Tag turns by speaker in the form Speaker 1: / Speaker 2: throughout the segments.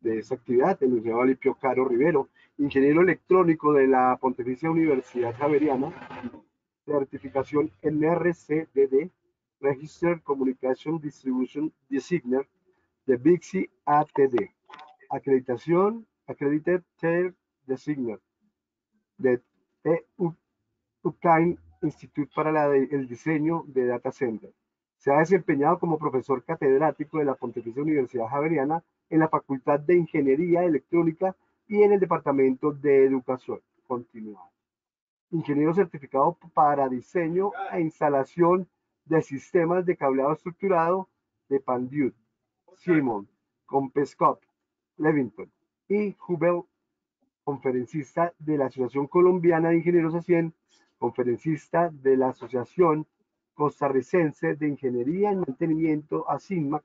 Speaker 1: de esta actividad, el ingeniero Alipio Caro Rivero, ingeniero electrónico de la Pontificia Universidad Javeriana, certificación NRCDD, Registered Communication Distribution Designer de BIXI ATD, acreditación Accredited Tier Designer de TUCAIN Institute para el diseño de Data Center. Se ha desempeñado como profesor catedrático de la Pontificia Universidad Javeriana en la Facultad de Ingeniería Electrónica y en el Departamento de Educación Continuada. Ingeniero certificado para diseño e instalación de sistemas de cableado estructurado de Panduit, Simon, Compescop, Levington y Hubel, conferencista de la Asociación Colombiana de Ingenieros ASIEN, conferencista de la Asociación Costarricense de Ingeniería y Mantenimiento ASINMAC,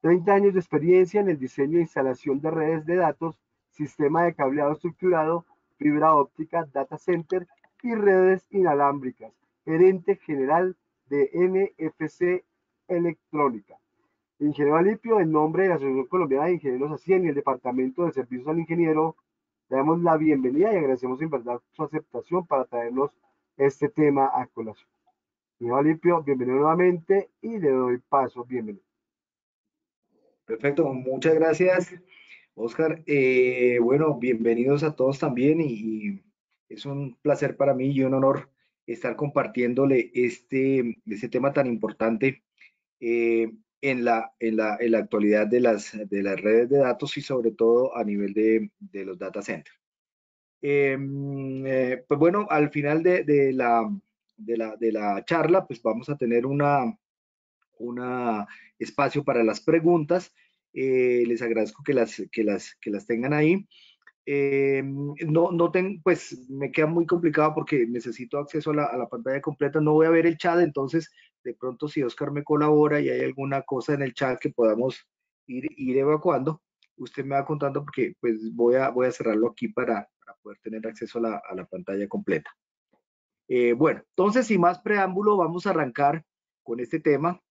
Speaker 1: 30 años de experiencia en el diseño e instalación de redes de datos, sistema de cableado estructurado, fibra óptica, data center y redes inalámbricas, gerente general de NFC Electrónica. Ingeniero Alipio, en nombre de la Asociación Colombiana de Ingenieros ASIEN y el Departamento de Servicios al Ingeniero, le damos la bienvenida y agradecemos en verdad su aceptación para traernos este tema a colación. Ingeniero Alipio, bienvenido nuevamente y le doy paso, bienvenido.
Speaker 2: Perfecto, muchas gracias, Oscar. Bueno, bienvenidos a todos también y es un placer para mí y un honor estar compartiéndole este tema tan importante en la actualidad de las redes de datos y sobre todo a nivel de los data centers. Pues bueno, al final de la charla, pues vamos a tener un espacio para las preguntas. Les agradezco que las tengan ahí. Pues me queda muy complicado porque necesito acceso a la pantalla completa. No voy a ver el chat, entonces de pronto si Oscar me colabora y hay alguna cosa en el chat que podamos ir evacuando, usted me va contando porque pues voy a cerrarlo aquí para poder tener acceso a la pantalla completa. Bueno, entonces sin más preámbulo vamos a arrancar con este tema.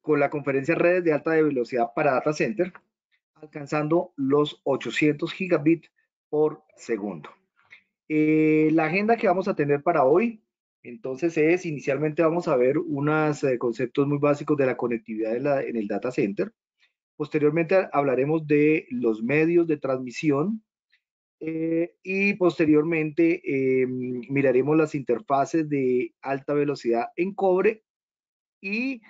Speaker 2: Con la conferencia Redes de Alta Velocidad para Data Center, alcanzando los 800 gigabits por segundo. La agenda que vamos a tener para hoy, entonces inicialmente vamos a ver unos conceptos muy básicos de la conectividad en el data center. Posteriormente hablaremos de los medios de transmisión y posteriormente miraremos las interfaces de alta velocidad en cobre y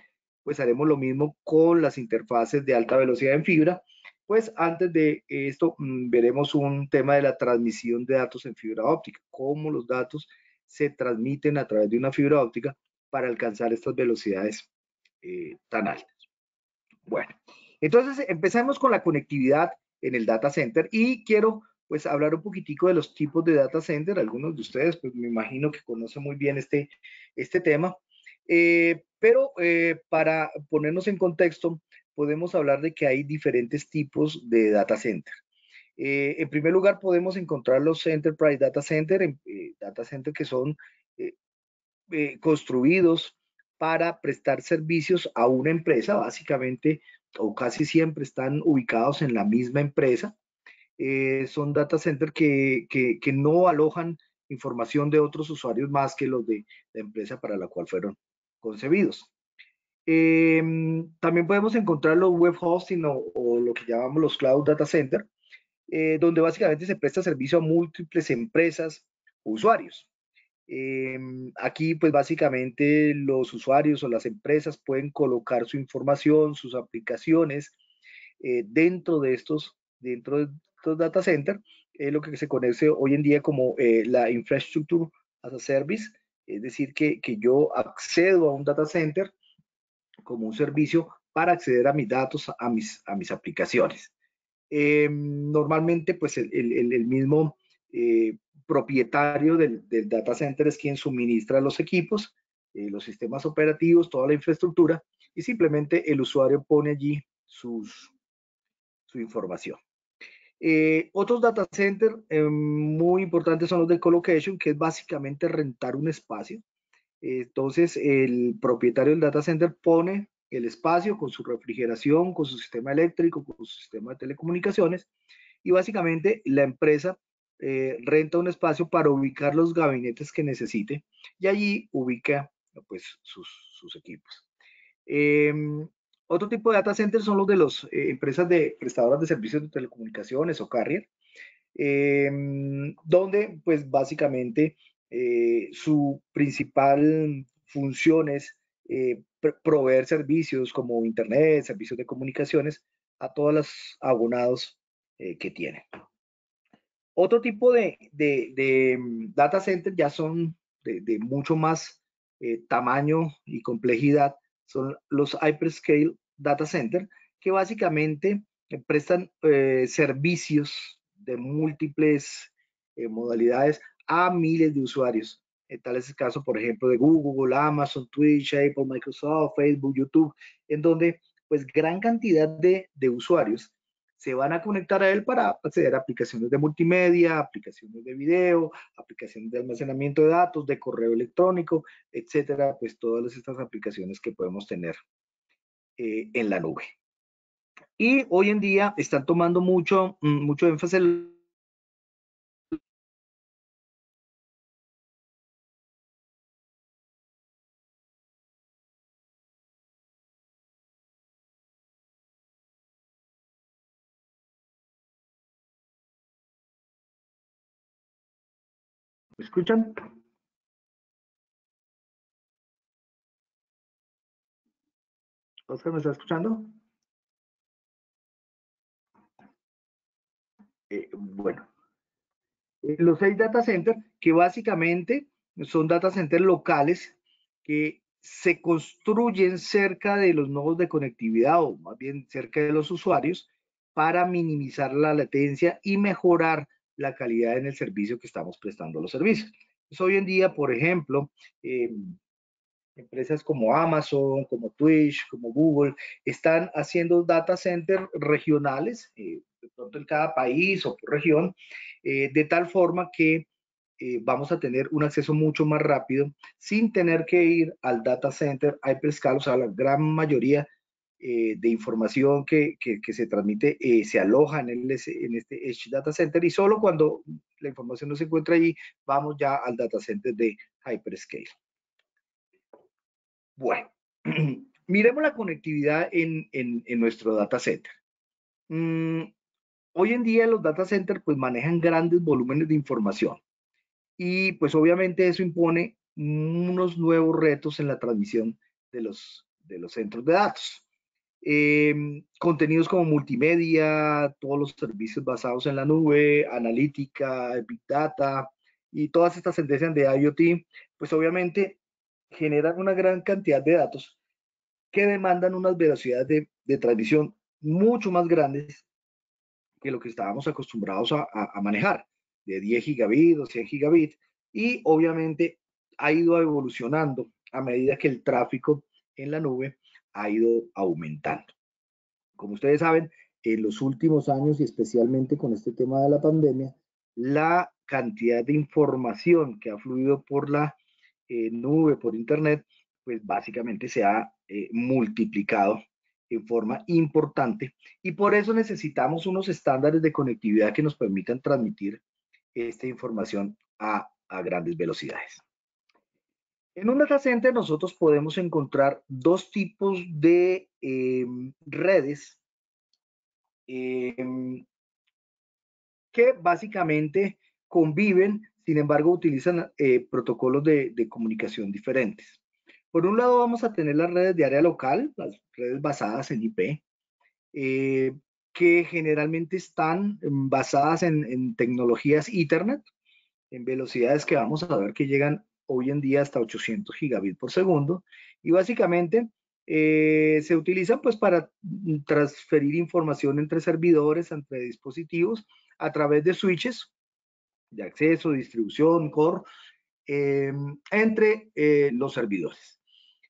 Speaker 2: pues haremos lo mismo con las interfaces de alta velocidad en fibra. Pues antes de esto veremos un tema de la transmisión de datos en fibra óptica, cómo los datos se transmiten a través de una fibra óptica para alcanzar estas velocidades tan altas. Bueno, entonces empezamos con la conectividad en el data center y quiero pues hablar un poquitico de los tipos de data center. Algunos de ustedes pues me imagino que conocen muy bien este tema. Pero para ponernos en contexto, podemos hablar de que hay diferentes tipos de data center. En primer lugar, podemos encontrar los Enterprise Data Center, data center que son construidos para prestar servicios a una empresa, básicamente, o casi siempre están ubicados en la misma empresa. Son data center que no alojan información de otros usuarios más que los de la empresa para la cual fueron concebidos. También podemos encontrar los web hosting o lo que llamamos los cloud data center, donde básicamente se presta servicio a múltiples empresas o usuarios. Aquí pues básicamente los usuarios o las empresas pueden colocar su información, sus aplicaciones dentro de estos data centers, lo que se conoce hoy en día como la Infrastructure as a Service, es decir, que yo accedo a un data center como un servicio para acceder a mis datos, a mis aplicaciones. Normalmente, pues el mismo propietario del data center es quien suministra los equipos, los sistemas operativos, toda la infraestructura, y simplemente el usuario pone allí su información. Otros data centers muy importantes son los de colocation, que es básicamente rentar un espacio. Entonces, el propietario del data center pone el espacio con su refrigeración, con su sistema eléctrico, con su sistema de telecomunicaciones, y básicamente la empresa renta un espacio para ubicar los gabinetes que necesite y allí ubica pues sus equipos. Otro tipo de data centers son los de las empresas de prestadoras de servicios de telecomunicaciones o carrier, donde pues básicamente su principal función es proveer servicios como internet, servicios de comunicaciones a todos los abonados que tienen. Otro tipo de data center ya son de mucho más tamaño y complejidad, son los hyperscale data center, que básicamente prestan servicios de múltiples modalidades a miles de usuarios. Tal es el caso, por ejemplo, de Google, Amazon, Twitch, Apple, Microsoft, Facebook, YouTube, en donde pues gran cantidad de usuarios se van a conectar a él para acceder a aplicaciones de multimedia, aplicaciones de video, aplicaciones de almacenamiento de datos, de correo electrónico, etcétera, pues todas estas aplicaciones que podemos tener en la nube. Y hoy en día están tomando mucho énfasis en ¿me escuchan? ¿Oscar me está escuchando? Bueno, los 6 data centers, que básicamente son data centers locales que se construyen cerca de los nodos de conectividad o más bien cerca de los usuarios para minimizar la latencia y mejorar la calidad en el servicio que estamos prestando los servicios. Pues hoy en día, por ejemplo, empresas como Amazon, como Twitch, como Google, están haciendo data centers regionales, de pronto en cada país o por región, de tal forma que vamos a tener un acceso mucho más rápido sin tener que ir al data center hyperscale. O sea, la gran mayoría de información que se transmite se aloja en este Edge Data Center, y solo cuando la información no se encuentra allí, vamos ya al data center de hyperscale. Bueno, miremos la conectividad en nuestro data center. Hoy en día los data centers pues manejan grandes volúmenes de información y pues obviamente eso impone unos nuevos retos en la transmisión de los centros de datos. Contenidos como multimedia, todos los servicios basados en la nube, analítica, big data y todas estas tendencias de IoT, pues obviamente generan una gran cantidad de datos que demandan unas velocidades de transmisión mucho más grandes que lo que estábamos acostumbrados a manejar, de 10 gigabit o 100 gigabit, y obviamente ha ido evolucionando a medida que el tráfico en la nube ha ido aumentando. Como ustedes saben, en los últimos años y especialmente con este tema de la pandemia, la cantidad de información que ha fluido por la nube, por internet, pues básicamente se ha multiplicado en forma importante, y por eso necesitamos unos estándares de conectividad que nos permitan transmitir esta información a grandes velocidades. En un data center nosotros podemos encontrar dos tipos de redes que básicamente conviven, sin embargo utilizan protocolos de comunicación diferentes. Por un lado vamos a tener las redes de área local, las redes basadas en IP, que generalmente están basadas en tecnologías Ethernet, en velocidades que vamos a ver que llegan hoy en día hasta 800 gigabits por segundo, y básicamente se utilizan pues para transferir información entre servidores, entre dispositivos, a través de switches de acceso, distribución, core, entre los servidores.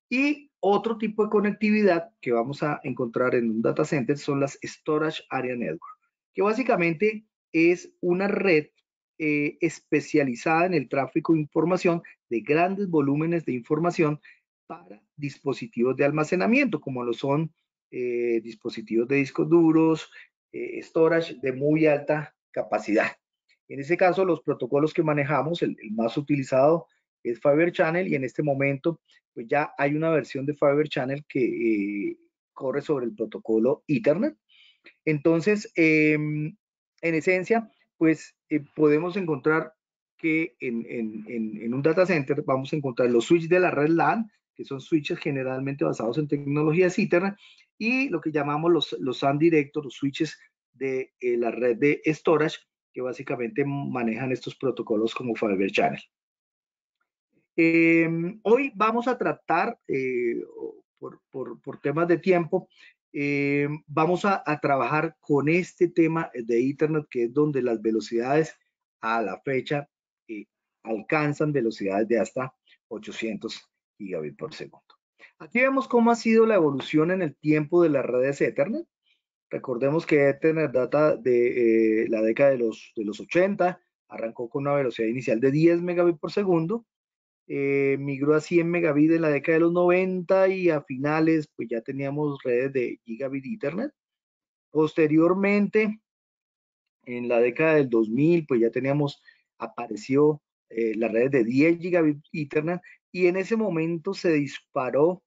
Speaker 2: Y otro tipo de conectividad que vamos a encontrar en un data center son las Storage Area Network, que básicamente es una red especializada en el tráfico de información, de grandes volúmenes de información, para dispositivos de almacenamiento, como lo son dispositivos de discos duros, storage de muy alta capacidad. En ese caso, los protocolos que manejamos, el más utilizado es Fibre Channel, y en este momento pues ya hay una versión de Fibre Channel que corre sobre el protocolo Ethernet. Entonces, en esencia, pues podemos encontrar que en un data center vamos a encontrar los switches de la red LAN, que son switches generalmente basados en tecnologías Ethernet, y lo que llamamos los SAN directos, los switches de la red de storage, que básicamente manejan estos protocolos como Fibre Channel. Hoy vamos a tratar, por temas de tiempo, vamos a trabajar con este tema de Ethernet, que es donde las velocidades a la fecha alcanzan velocidades de hasta 800 gigabits por segundo. Aquí vemos cómo ha sido la evolución en el tiempo de las redes Ethernet. Recordemos que Ethernet data de la década de los 80, arrancó con una velocidad inicial de 10 megabits por segundo, migró a 100 megabits en la década de los 90 y a finales pues ya teníamos redes de gigabit Ethernet. Posteriormente, en la década del 2000, pues ya apareció las redes de 10 gigabit Ethernet, y en ese momento se disparó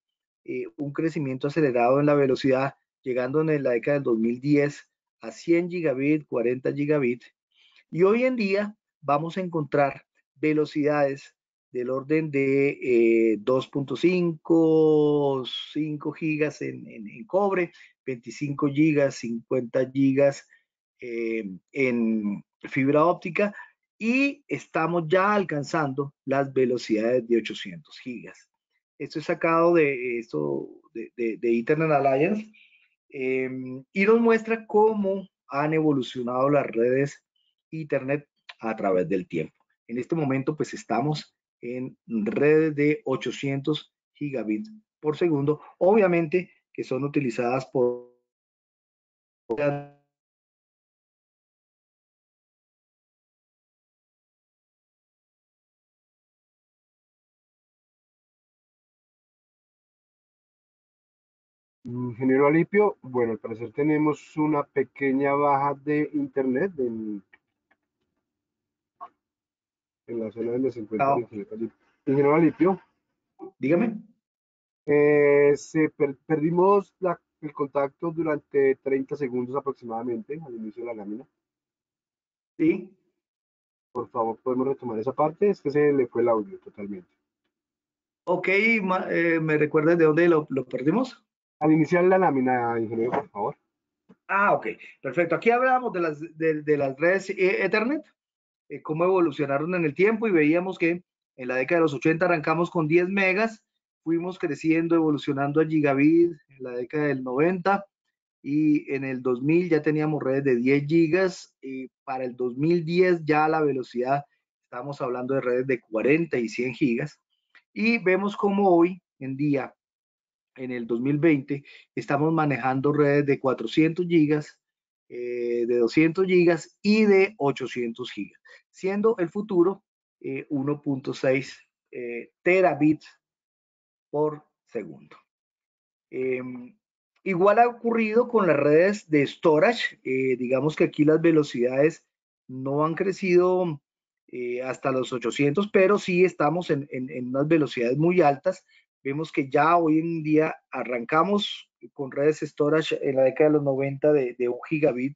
Speaker 2: un crecimiento acelerado en la velocidad, llegando en la década del 2010 a 100 gigabit, 40 gigabit, y hoy en día vamos a encontrar velocidades del orden de 2.5, 5 gigas en cobre, 25 gigas, 50 gigas en fibra óptica, y estamos ya alcanzando las velocidades de 800 gigas. Esto es sacado de Ethernet Alliance, y nos muestra cómo han evolucionado las redes Ethernet a través del tiempo. En este momento pues estamos en redes de 800 gigabits por segundo, obviamente que son utilizadas por
Speaker 1: Ingeniero Alipio, bueno, al parecer tenemos una pequeña baja de internet en la zona donde se encuentra el ingeniero Alipio. Ingeniero Alipio,
Speaker 2: dígame.
Speaker 1: perdimos el contacto durante 30 segundos aproximadamente al inicio de la lámina.
Speaker 2: Sí.
Speaker 1: Por favor, podemos retomar esa parte, es que se le fue el audio totalmente.
Speaker 2: Ok, ¿me recuerdas de dónde lo perdimos?
Speaker 1: Al iniciar la lámina, ingeniero, por favor.
Speaker 2: Ok, perfecto. Aquí hablábamos de las redes Ethernet, cómo evolucionaron en el tiempo, y veíamos que en la década de los 80 arrancamos con 10 megas, fuimos creciendo, evolucionando a gigabit en la década del 90, y en el 2000 ya teníamos redes de 10 gigas, y para el 2010 ya la velocidad, estábamos hablando de redes de 40 y 100 gigas, y vemos cómo hoy en día, en el 2020, estamos manejando redes de 400 gigas, de 200 gigas y de 800 gigas, siendo el futuro 1.6 terabits por segundo. Igual ha ocurrido con las redes de storage, digamos que aquí las velocidades no han crecido hasta los 800, pero sí estamos en unas velocidades muy altas. Vemos que ya hoy en día arrancamos con redes storage en la década de los 90 de 1 gigabit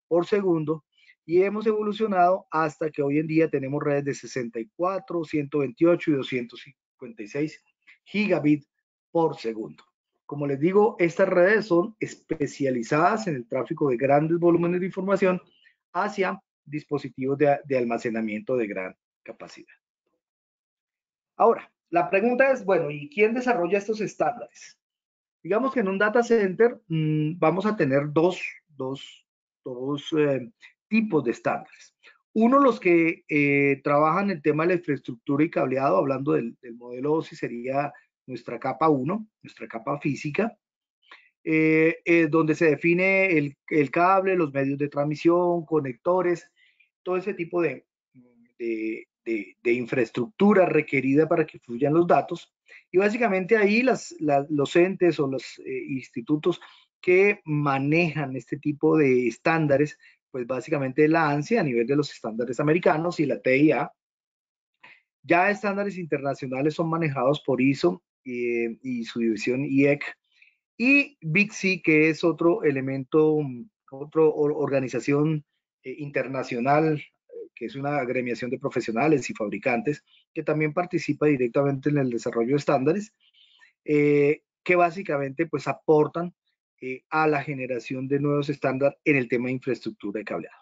Speaker 2: por segundo, y hemos evolucionado hasta que hoy en día tenemos redes de 64, 128 y 256 gigabit por segundo. Como les digo, estas redes son especializadas en el tráfico de grandes volúmenes de información hacia dispositivos de almacenamiento de gran capacidad. Ahora, la pregunta es, bueno, ¿y quién desarrolla estos estándares? Digamos que en un data center vamos a tener dos tipos de estándares. Uno, los que trabajan el tema de la infraestructura y cableado, hablando del modelo OSI, sería nuestra capa 1, nuestra capa física, donde se define el cable, los medios de transmisión, conectores, todo ese tipo de infraestructura requerida para que fluyan los datos. Y básicamente ahí los entes o los institutos que manejan este tipo de estándares, pues básicamente la ANSI a nivel de los estándares americanos y la TIA. Ya estándares internacionales son manejados por ISO y su división IEC, y BIC-C, que es otro elemento, otra organización internacional, que es una agremiación de profesionales y fabricantes, que también participa directamente en el desarrollo de estándares, que básicamente pues aportan a la generación de nuevos estándares en el tema de infraestructura de cableado.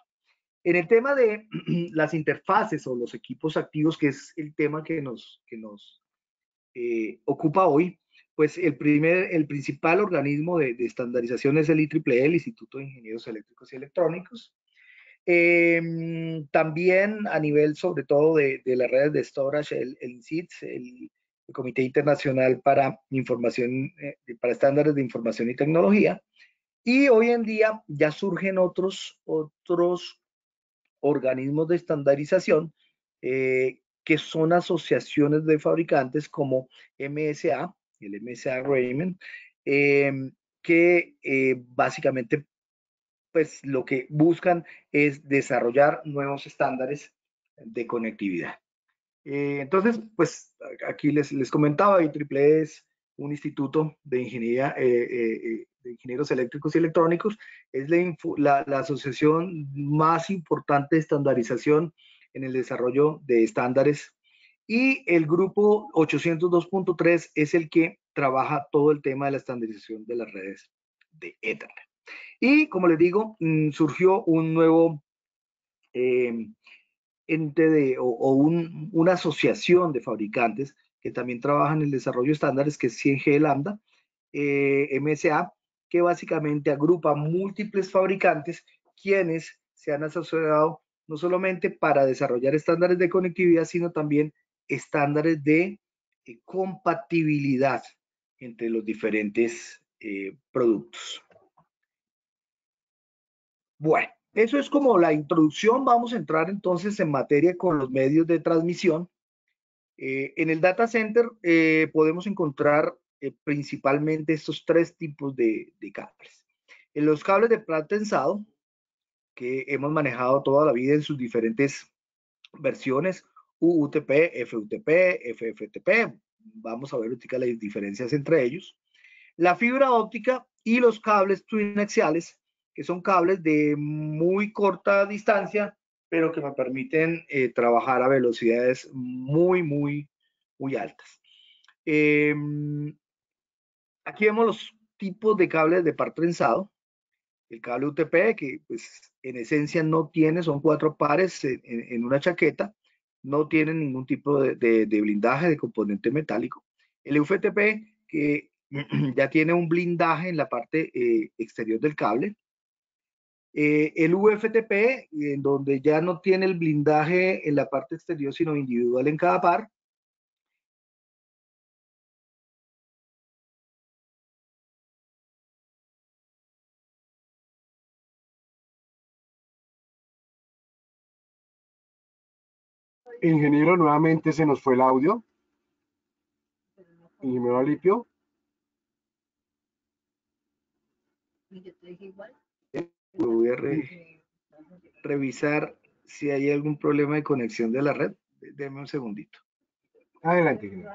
Speaker 2: En el tema de las interfaces o los equipos activos, que es el tema que nos ocupa hoy, pues el principal organismo de estandarización es el IEEE, el Instituto de Ingenieros Eléctricos y Electrónicos. También a nivel sobre todo de las redes de storage, el INSITS, el Comité Internacional para Información, para Estándares de Información y Tecnología. Y hoy en día ya surgen otros organismos de estandarización que son asociaciones de fabricantes como MSA, el MSA Raymond, que básicamente pues lo que buscan es desarrollar nuevos estándares de conectividad. Entonces, pues aquí les comentaba, IEEE es un instituto de ingeniería, de ingenieros eléctricos y electrónicos, es la asociación más importante de estandarización en el desarrollo de estándares, y el grupo 802.3 es el que trabaja todo el tema de la estandarización de las redes de Ethernet. Y como les digo, surgió un nuevo ente una asociación de fabricantes que también trabajan en el desarrollo de estándares, que es CNG Lambda, MSA, que básicamente agrupa múltiples fabricantes quienes se han asociado no solamente para desarrollar estándares de conectividad, sino también estándares de compatibilidad entre los diferentes productos. Bueno, eso es como la introducción. Vamos a entrar entonces en materia con los medios de transmisión. En el data center podemos encontrar principalmente estos tres tipos de cables. En los cables de plata tensado, que hemos manejado toda la vida en sus diferentes versiones, UUTP, FUTP, FFTP, vamos a ver las diferencias entre ellos. La fibra óptica y los cables twinaxiales, que son cables de muy corta distancia, pero que me permiten trabajar a velocidades muy altas. Aquí vemos los tipos de cables de par trenzado. El cable UTP, que pues en esencia no tiene, son 4 pares en una chaqueta, no tiene ningún tipo de blindaje de componente metálico. El UFTP, que ya tiene un blindaje en la parte exterior del cable. El UFTP, en donde ya no tiene el blindaje en la parte exterior, sino individual en cada par.
Speaker 1: Ingeniero, nuevamente se nos fue el audio. Ingeniero Alipio.
Speaker 2: Voy a revisar si hay algún problema de conexión de la red. Deme un segundito.
Speaker 1: Adelante, ingeniero.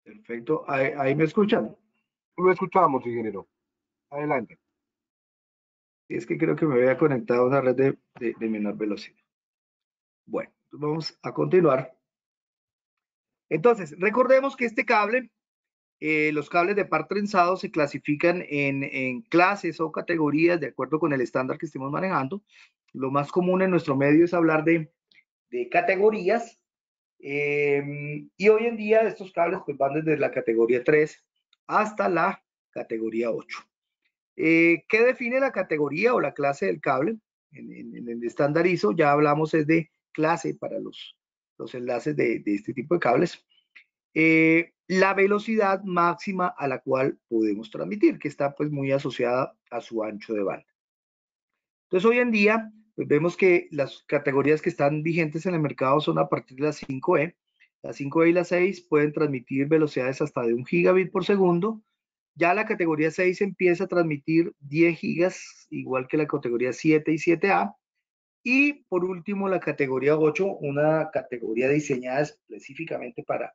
Speaker 2: Perfecto. ¿Ahí me escuchan?
Speaker 1: Lo escuchamos, ingeniero. Adelante.
Speaker 2: Es que creo que me había conectado a una red de menor velocidad. Bueno, vamos a continuar. Entonces, recordemos que este cable, los cables de par trenzado se clasifican en clases o categorías de acuerdo con el estándar que estemos manejando. Lo más común en nuestro medio es hablar de categorías. Y hoy en día estos cables pues, van desde la categoría 3 hasta la categoría 8. ¿Qué define la categoría o la clase del cable? En el estándar ISO ya hablamos es de clase para los los enlaces de este tipo de cables, la velocidad máxima a la cual podemos transmitir, que está pues muy asociada a su ancho de banda. Entonces hoy en día pues vemos que las categorías que están vigentes en el mercado son a partir de las 5E. Las 5E y las 6 pueden transmitir velocidades hasta de 1 gigabit por segundo. Ya la categoría 6 empieza a transmitir 10 gigas, igual que la categoría 7 y 7A. Y por último, la categoría 8, una categoría diseñada específicamente para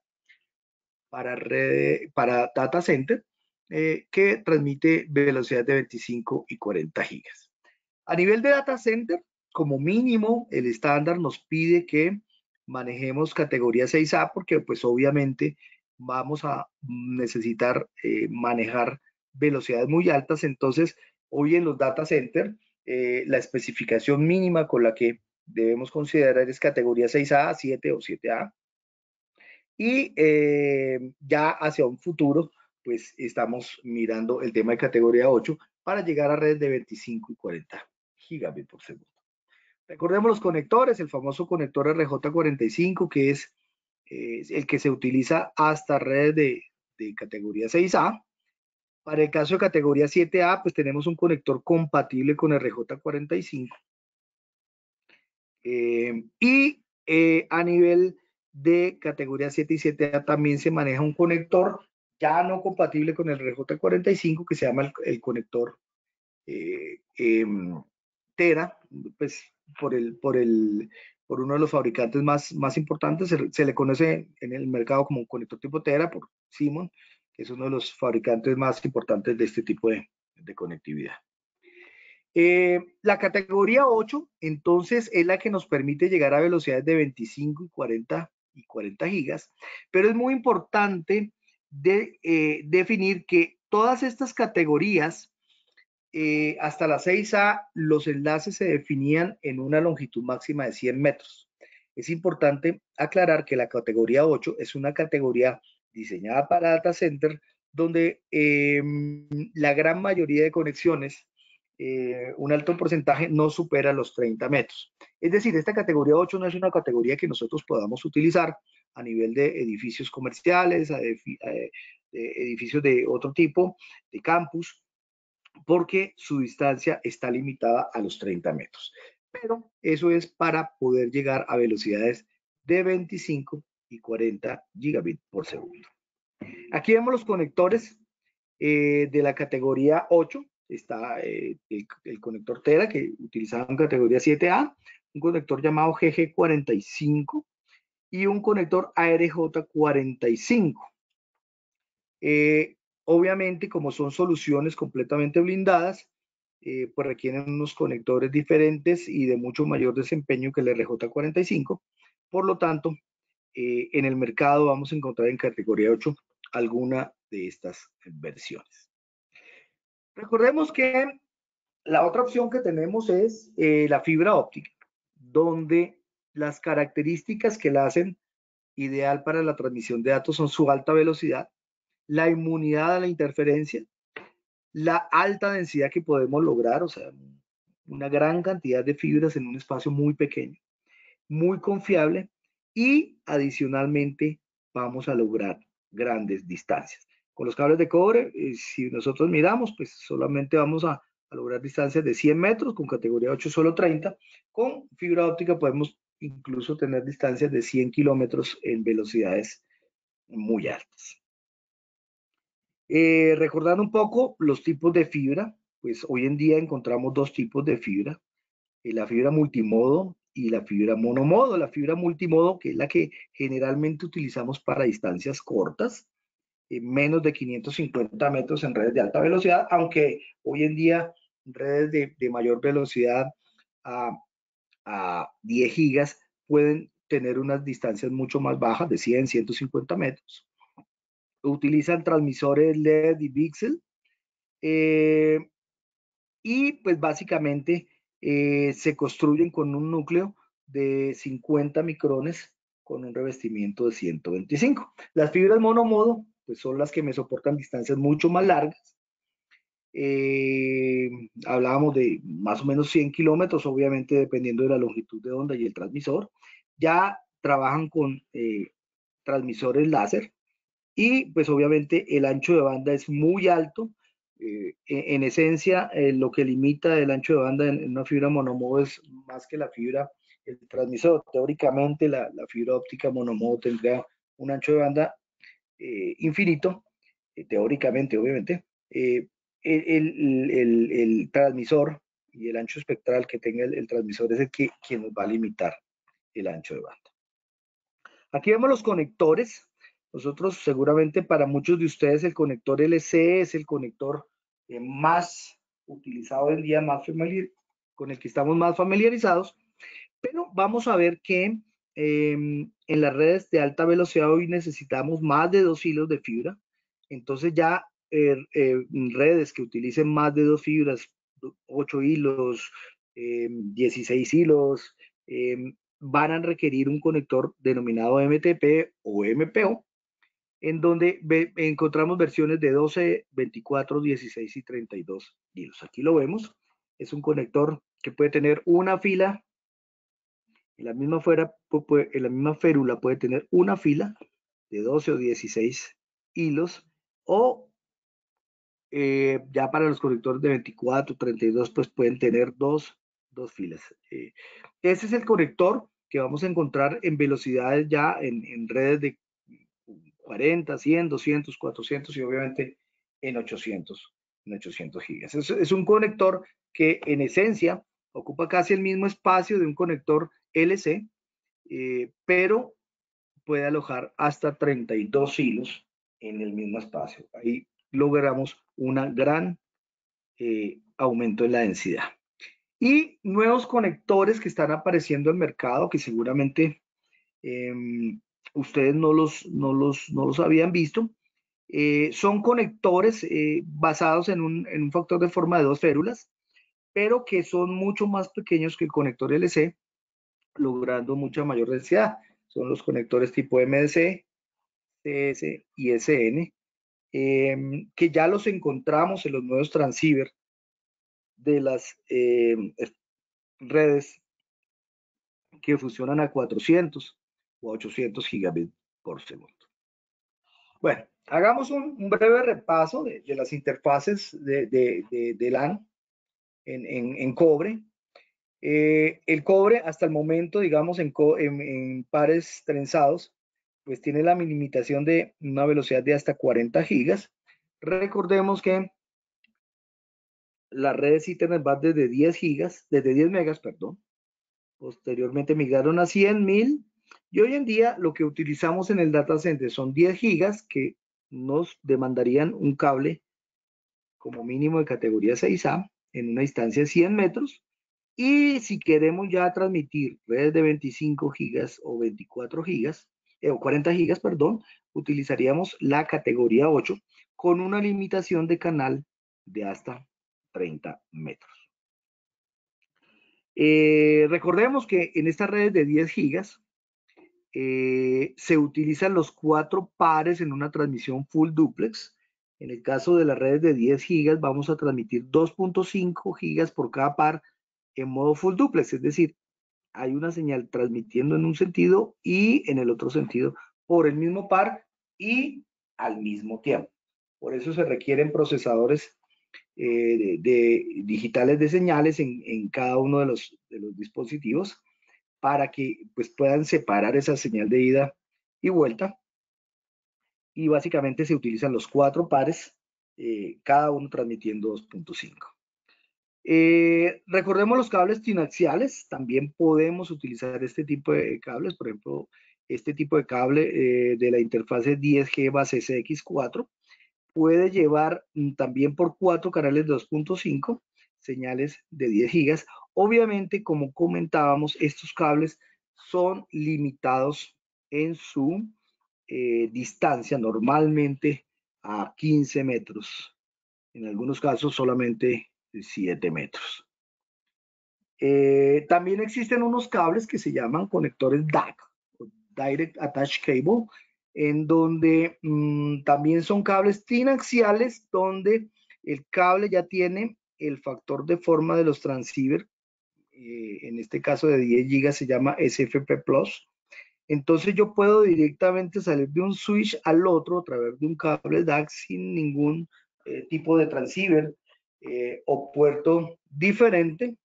Speaker 2: data center, que transmite velocidades de 25 y 40 gigas. A nivel de data center, como mínimo, el estándar nos pide que manejemos categoría 6A porque pues obviamente vamos a necesitar manejar velocidades muy altas. Entonces, hoy en los data center, la especificación mínima con la que debemos considerar es categoría 6A, 7 o 7A. Y ya hacia un futuro, pues estamos mirando el tema de categoría 8 para llegar a redes de 25 y 40 gigabit por segundo. Recordemos los conectores, el famoso conector RJ45, que es el que se utiliza hasta redes de categoría 6A. Para el caso de categoría 7A, pues tenemos un conector compatible con RJ45. Y a nivel de categoría 7 y 7A también se maneja un conector ya no compatible con el RJ45 que se llama el conector Tera, pues por uno de los fabricantes más importantes, se le conoce en el mercado como un conector tipo Tera por Simon, que es uno de los fabricantes más importantes de este tipo de conectividad. La categoría 8, entonces, es la que nos permite llegar a velocidades de 25 y 40 gigas, pero es muy importante definir que todas estas categorías, hasta la 6A, los enlaces se definían en una longitud máxima de 100 metros. Es importante aclarar que la categoría 8 es una categoría diseñada para data center, donde la gran mayoría de conexiones, un alto porcentaje no supera los 30 metros. Es decir, esta categoría 8 no es una categoría que nosotros podamos utilizar a nivel de edificios comerciales, edificios de otro tipo, de campus, porque su distancia está limitada a los 30 metros. Pero eso es para poder llegar a velocidades de 25 y 40 gigabit por segundo. Aquí vemos los conectores de la categoría 8. Está el conector Tera que utilizaba en categoría 7A, un conector llamado GG45 y un conector ARJ45. Obviamente, como son soluciones completamente blindadas, pues requieren unos conectores diferentes y de mucho mayor desempeño que el RJ45. Por lo tanto, en el mercado vamos a encontrar en categoría 8 alguna de estas versiones. Recordemos que la otra opción que tenemos es la fibra óptica, donde las características que la hacen ideal para la transmisión de datos son su alta velocidad, la inmunidad a la interferencia, la alta densidad que podemos lograr, o sea, una gran cantidad de fibras en un espacio muy pequeño, muy confiable y adicionalmente vamos a lograr grandes distancias. Con los cables de cobre, si nosotros miramos, pues solamente vamos a lograr distancias de 100 metros, con categoría 8 solo 30. Con fibra óptica podemos incluso tener distancias de 100 kilómetros en velocidades muy altas. Recordando un poco los tipos de fibra, pues hoy en día encontramos dos tipos de fibra, la fibra multimodo y la fibra monomodo. La fibra multimodo, que es la que generalmente utilizamos para distancias cortas, menos de 550 metros en redes de alta velocidad, aunque hoy en día redes de mayor velocidad a 10 gigas pueden tener unas distancias mucho más bajas, de 100, 150 metros. Utilizan transmisores LED y VCSEL, y pues básicamente se construyen con un núcleo de 50 micrones con un revestimiento de 125. Las fibras monomodo pues son las que me soportan distancias mucho más largas. Hablábamos de más o menos 100 kilómetros, obviamente dependiendo de la longitud de onda y el transmisor. Ya trabajan con transmisores láser y pues obviamente el ancho de banda es muy alto. En esencia, lo que limita el ancho de banda en una fibra monomodo es más que la fibra, el transmisor. Teóricamente la fibra óptica monomodo tendría un ancho de banda infinito, teóricamente obviamente. El transmisor y el ancho espectral que tenga el transmisor es el que quien nos va a limitar el ancho de banda. Aquí vemos los conectores. Nosotros seguramente para muchos de ustedes el conector LC es el conector más utilizado hoy en día, con el que estamos más familiarizados, pero vamos a ver que en las redes de alta velocidad hoy necesitamos más de 2 hilos de fibra. Entonces ya redes que utilicen más de 2 fibras, 8 hilos, 16 hilos, van a requerir un conector denominado MTP o MPO, en donde encontramos versiones de 12, 24, 16 y 32 hilos. Aquí lo vemos. Es un conector que puede tener una fila. En la misma férula puede tener una fila de 12 o 16 hilos, o ya para los conectores de 24, 32, pues pueden tener dos filas. Ese es el conector que vamos a encontrar en velocidades ya en redes de 40, 100, 200, 400 y obviamente en 800 gigas. Es un conector que en esencia ocupa casi el mismo espacio de un conector LC, pero puede alojar hasta 32 hilos en el mismo espacio. Ahí logramos un gran aumento en la densidad. Y nuevos conectores que están apareciendo en el mercado, que seguramente ustedes no los habían visto. Son conectores basados en un factor de forma de 2 férulas, pero que son mucho más pequeños que el conector LC, logrando mucha mayor densidad. Son los conectores tipo MDC, CS y SN, que ya los encontramos en los nuevos transceiver de las redes que funcionan a 400 o 800 gigabits por segundo. Bueno, hagamos un breve repaso de las interfaces de LAN en cobre. El cobre hasta el momento, digamos, en pares trenzados, pues tiene la limitación de una velocidad de hasta 40 gigas. Recordemos que las redes Ethernet van desde 10 gigas, desde 10 megas, perdón. Posteriormente migraron a 100, 1000, y hoy en día lo que utilizamos en el data center son 10 gigas que nos demandarían un cable como mínimo de categoría 6A en una distancia de 100 metros. Y si queremos ya transmitir redes de 25 gigas o 24 gigas, o 40 gigas, perdón, utilizaríamos la categoría 8 con una limitación de canal de hasta 30 metros. Recordemos que en estas redes de 10 gigas se utilizan los 4 pares en una transmisión full duplex. En el caso de las redes de 10 gigas vamos a transmitir 2.5 gigas por cada par en modo full duplex, es decir, hay una señal transmitiendo en un sentido y en el otro sentido por el mismo par y al mismo tiempo. Por eso se requieren procesadores digitales de señales en cada uno de los dispositivos para que pues, puedan separar esa señal de ida y vuelta. Y básicamente se utilizan los 4 pares, cada uno transmitiendo 2.5. Recordemos los cables trinaxiales, también podemos utilizar este tipo de cables, por ejemplo, este tipo de cable de la interfase 10G base CX4 puede llevar también por 4 canales de 2.5 señales de 10 gigas. Obviamente, como comentábamos, estos cables son limitados en su distancia, normalmente a 15 metros, en algunos casos solamente 7 metros. También existen unos cables que se llaman conectores DAC, Direct Attached Cable, en donde también son cables trinaxiales, donde el cable ya tiene el factor de forma de los transceiver, en este caso de 10 gigas se llama SFP Plus, Entonces yo puedo directamente salir de un switch al otro a través de un cable DAC sin ningún tipo de transceiver o puerto diferente.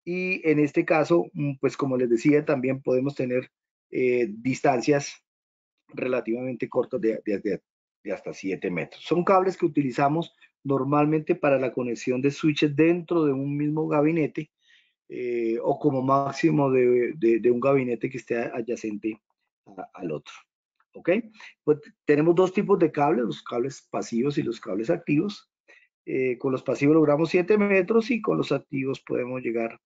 Speaker 2: Y en este caso, pues como les decía, también podemos tener distancias relativamente cortas de hasta 7 metros. Son cables que utilizamos normalmente para la conexión de switches dentro de un mismo gabinete o como máximo de un gabinete que esté adyacente al otro. ¿Ok? Pues tenemos dos tipos de cables, los cables pasivos y los cables activos. Con los pasivos logramos 7 metros y con los activos podemos llegar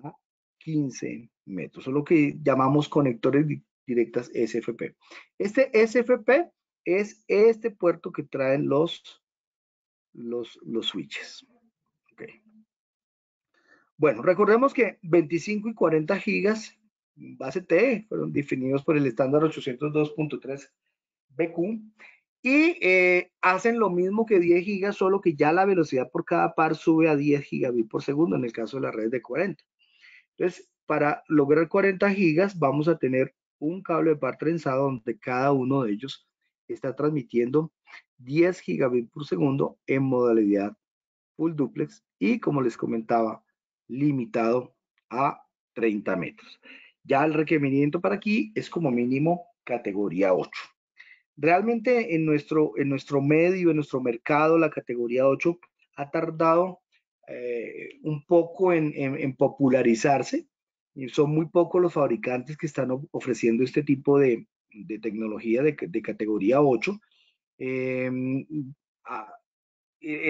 Speaker 2: a 15 metros. Son lo que llamamos conectores directas SFP. Este SFP es este puerto que traen los switches. Okay. Bueno, recordemos que 25 y 40 gigas base T fueron definidos por el estándar 802.3 BQ y hacen lo mismo que 10 gigas, solo que ya la velocidad por cada par sube a 10 gigabit por segundo en el caso de la red de 40. Entonces, para lograr 40 gigas vamos a tener un cable de par trenzado donde cada uno de ellos está transmitiendo 10 gigabit por segundo en modalidad full duplex y, como les comentaba, limitado a 30 metros. Ya el requerimiento para aquí es como mínimo categoría 8. Realmente en nuestro medio, en nuestro mercado, la categoría 8 ha tardado un poco en popularizarse. Y son muy pocos los fabricantes que están ofreciendo este tipo de tecnología de categoría 8. El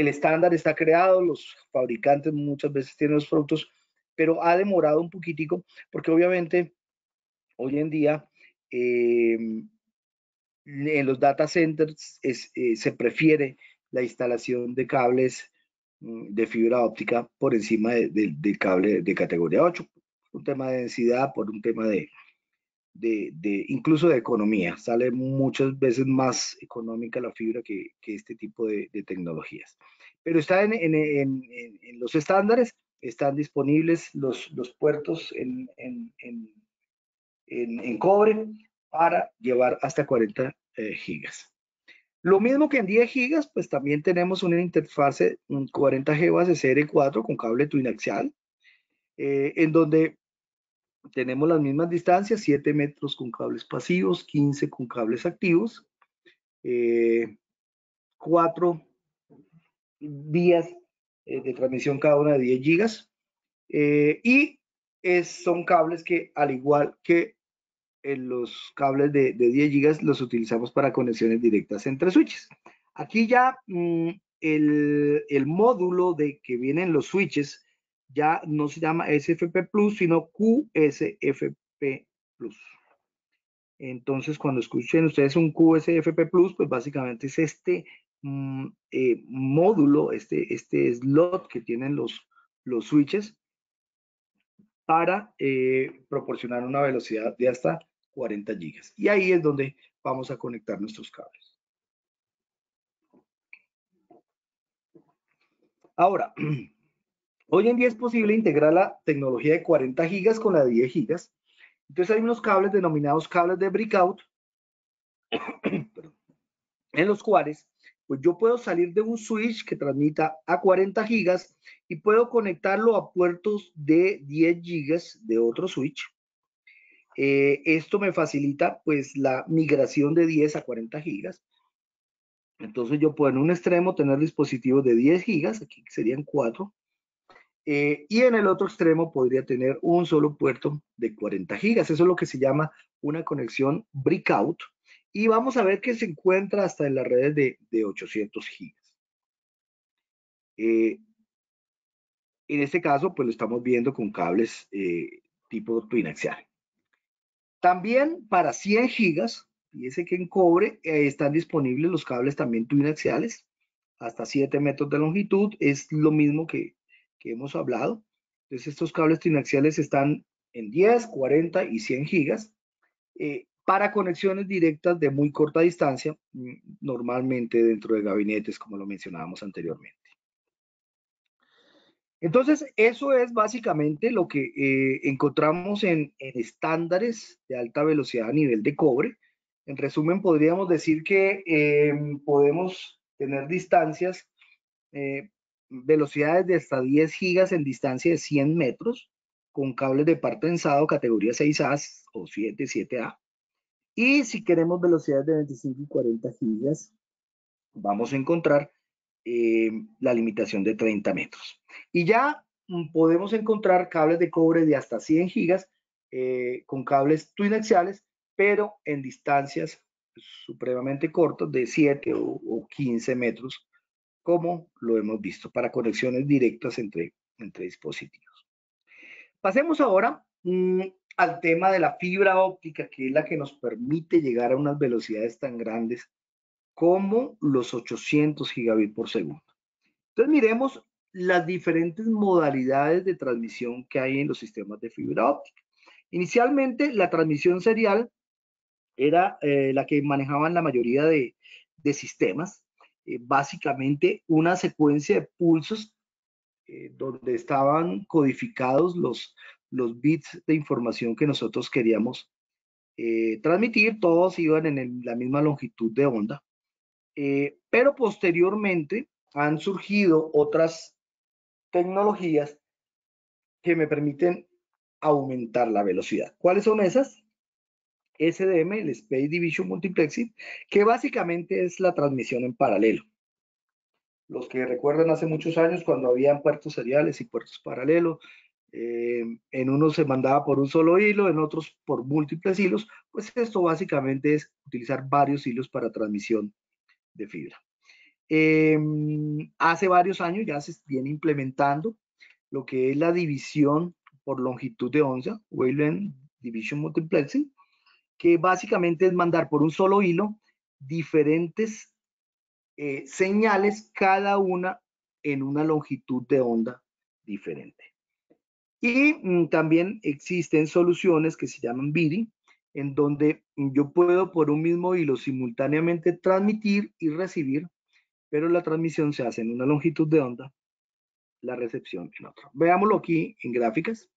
Speaker 2: estándar está creado, los fabricantes muchas veces tienen los productos, pero ha demorado un poquitico porque obviamente hoy en día en los data centers se prefiere la instalación de cables de fibra óptica por encima del cable de categoría 8, por un tema de densidad, por un tema incluso de economía. Sale muchas veces más económica la fibra que este tipo de tecnologías. Pero está en los estándares, están disponibles los puertos en cobre para llevar hasta 40 gigas. Lo mismo que en 10 gigas, pues también tenemos una interfase 40G base CR4 con cable twinaxial, en donde tenemos las mismas distancias, 7 metros con cables pasivos, 15 con cables activos, 4 vías de transmisión cada una de 10 gigas, y son cables que, al igual que en los cables de 10 gigas, los utilizamos para conexiones directas entre switches. Aquí ya el módulo de que vienen los switches ya no se llama SFP Plus, sino QSFP Plus. Entonces, cuando escuchen ustedes un QSFP Plus, pues básicamente es este módulo, este slot que tienen los switches para proporcionar una velocidad de hasta 40 gigas. Y ahí es donde vamos a conectar nuestros cables. Ahora, hoy en día es posible integrar la tecnología de 40 gigas con la de 10 gigas. Entonces hay unos cables denominados cables de breakout, en los cuales pues yo puedo salir de un switch que transmita a 40 gigas y puedo conectarlo a puertos de 10 gigas de otro switch. Esto me facilita pues la migración de 10 a 40 gigas. Entonces yo puedo en un extremo tener dispositivos de 10 gigas, aquí serían 4, y en el otro extremo podría tener un solo puerto de 40 gigas. Eso es lo que se llama una conexión breakout. Y vamos a ver que se encuentra hasta en las redes de 800 gigas. En este caso, pues lo estamos viendo con cables tipo twinaxial. También para 100 gigas, fíjese que en cobre están disponibles los cables también twinaxiales, hasta 7 metros de longitud, es lo mismo que hemos hablado. Entonces estos cables twinaxiales están en 10, 40 y 100 gigas para conexiones directas de muy corta distancia, normalmente dentro de gabinetes, como lo mencionábamos anteriormente. Entonces, eso es básicamente lo que encontramos en estándares de alta velocidad a nivel de cobre. En resumen, podríamos decir que podemos tener distancias, velocidades de hasta 10 gigas en distancia de 100 metros, con cables de par tensado categoría 6A o 7, 7A. Y si queremos velocidades de 25 y 40 gigas, vamos a encontrar la limitación de 30 metros. Y ya podemos encontrar cables de cobre de hasta 100 gigas con cables twiaxiales, pero en distancias supremamente cortas de 7 o 15 metros, como lo hemos visto, para conexiones directas entre dispositivos. Pasemos ahora al tema de la fibra óptica, que es la que nos permite llegar a unas velocidades tan grandes como los 800 gigabits por segundo. Entonces miremos las diferentes modalidades de transmisión que hay en los sistemas de fibra óptica. Inicialmente la transmisión serial era la que manejaban la mayoría de sistemas, básicamente una secuencia de pulsos donde estaban codificados los bits de información que nosotros queríamos transmitir, todos iban en la misma longitud de onda. Pero posteriormente han surgido otras tecnologías que me permiten aumentar la velocidad. ¿Cuáles son esas? SDM, el Space Division Multiplexing, que básicamente es la transmisión en paralelo. Los que recuerdan hace muchos años cuando habían puertos seriales y puertos paralelos, en unos se mandaba por un solo hilo, en otros por múltiples hilos, pues esto básicamente es utilizar varios hilos para transmisión de fibra. Hace varios años ya se viene implementando lo que es la división por longitud de onda, Wavelength Division Multiplexing, que básicamente es mandar por un solo hilo diferentes señales, cada una en una longitud de onda diferente. Y también existen soluciones que se llaman BIDI, en donde yo puedo por un mismo hilo simultáneamente transmitir y recibir, pero la transmisión se hace en una longitud de onda, la recepción en otra. Veámoslo aquí en gráficas.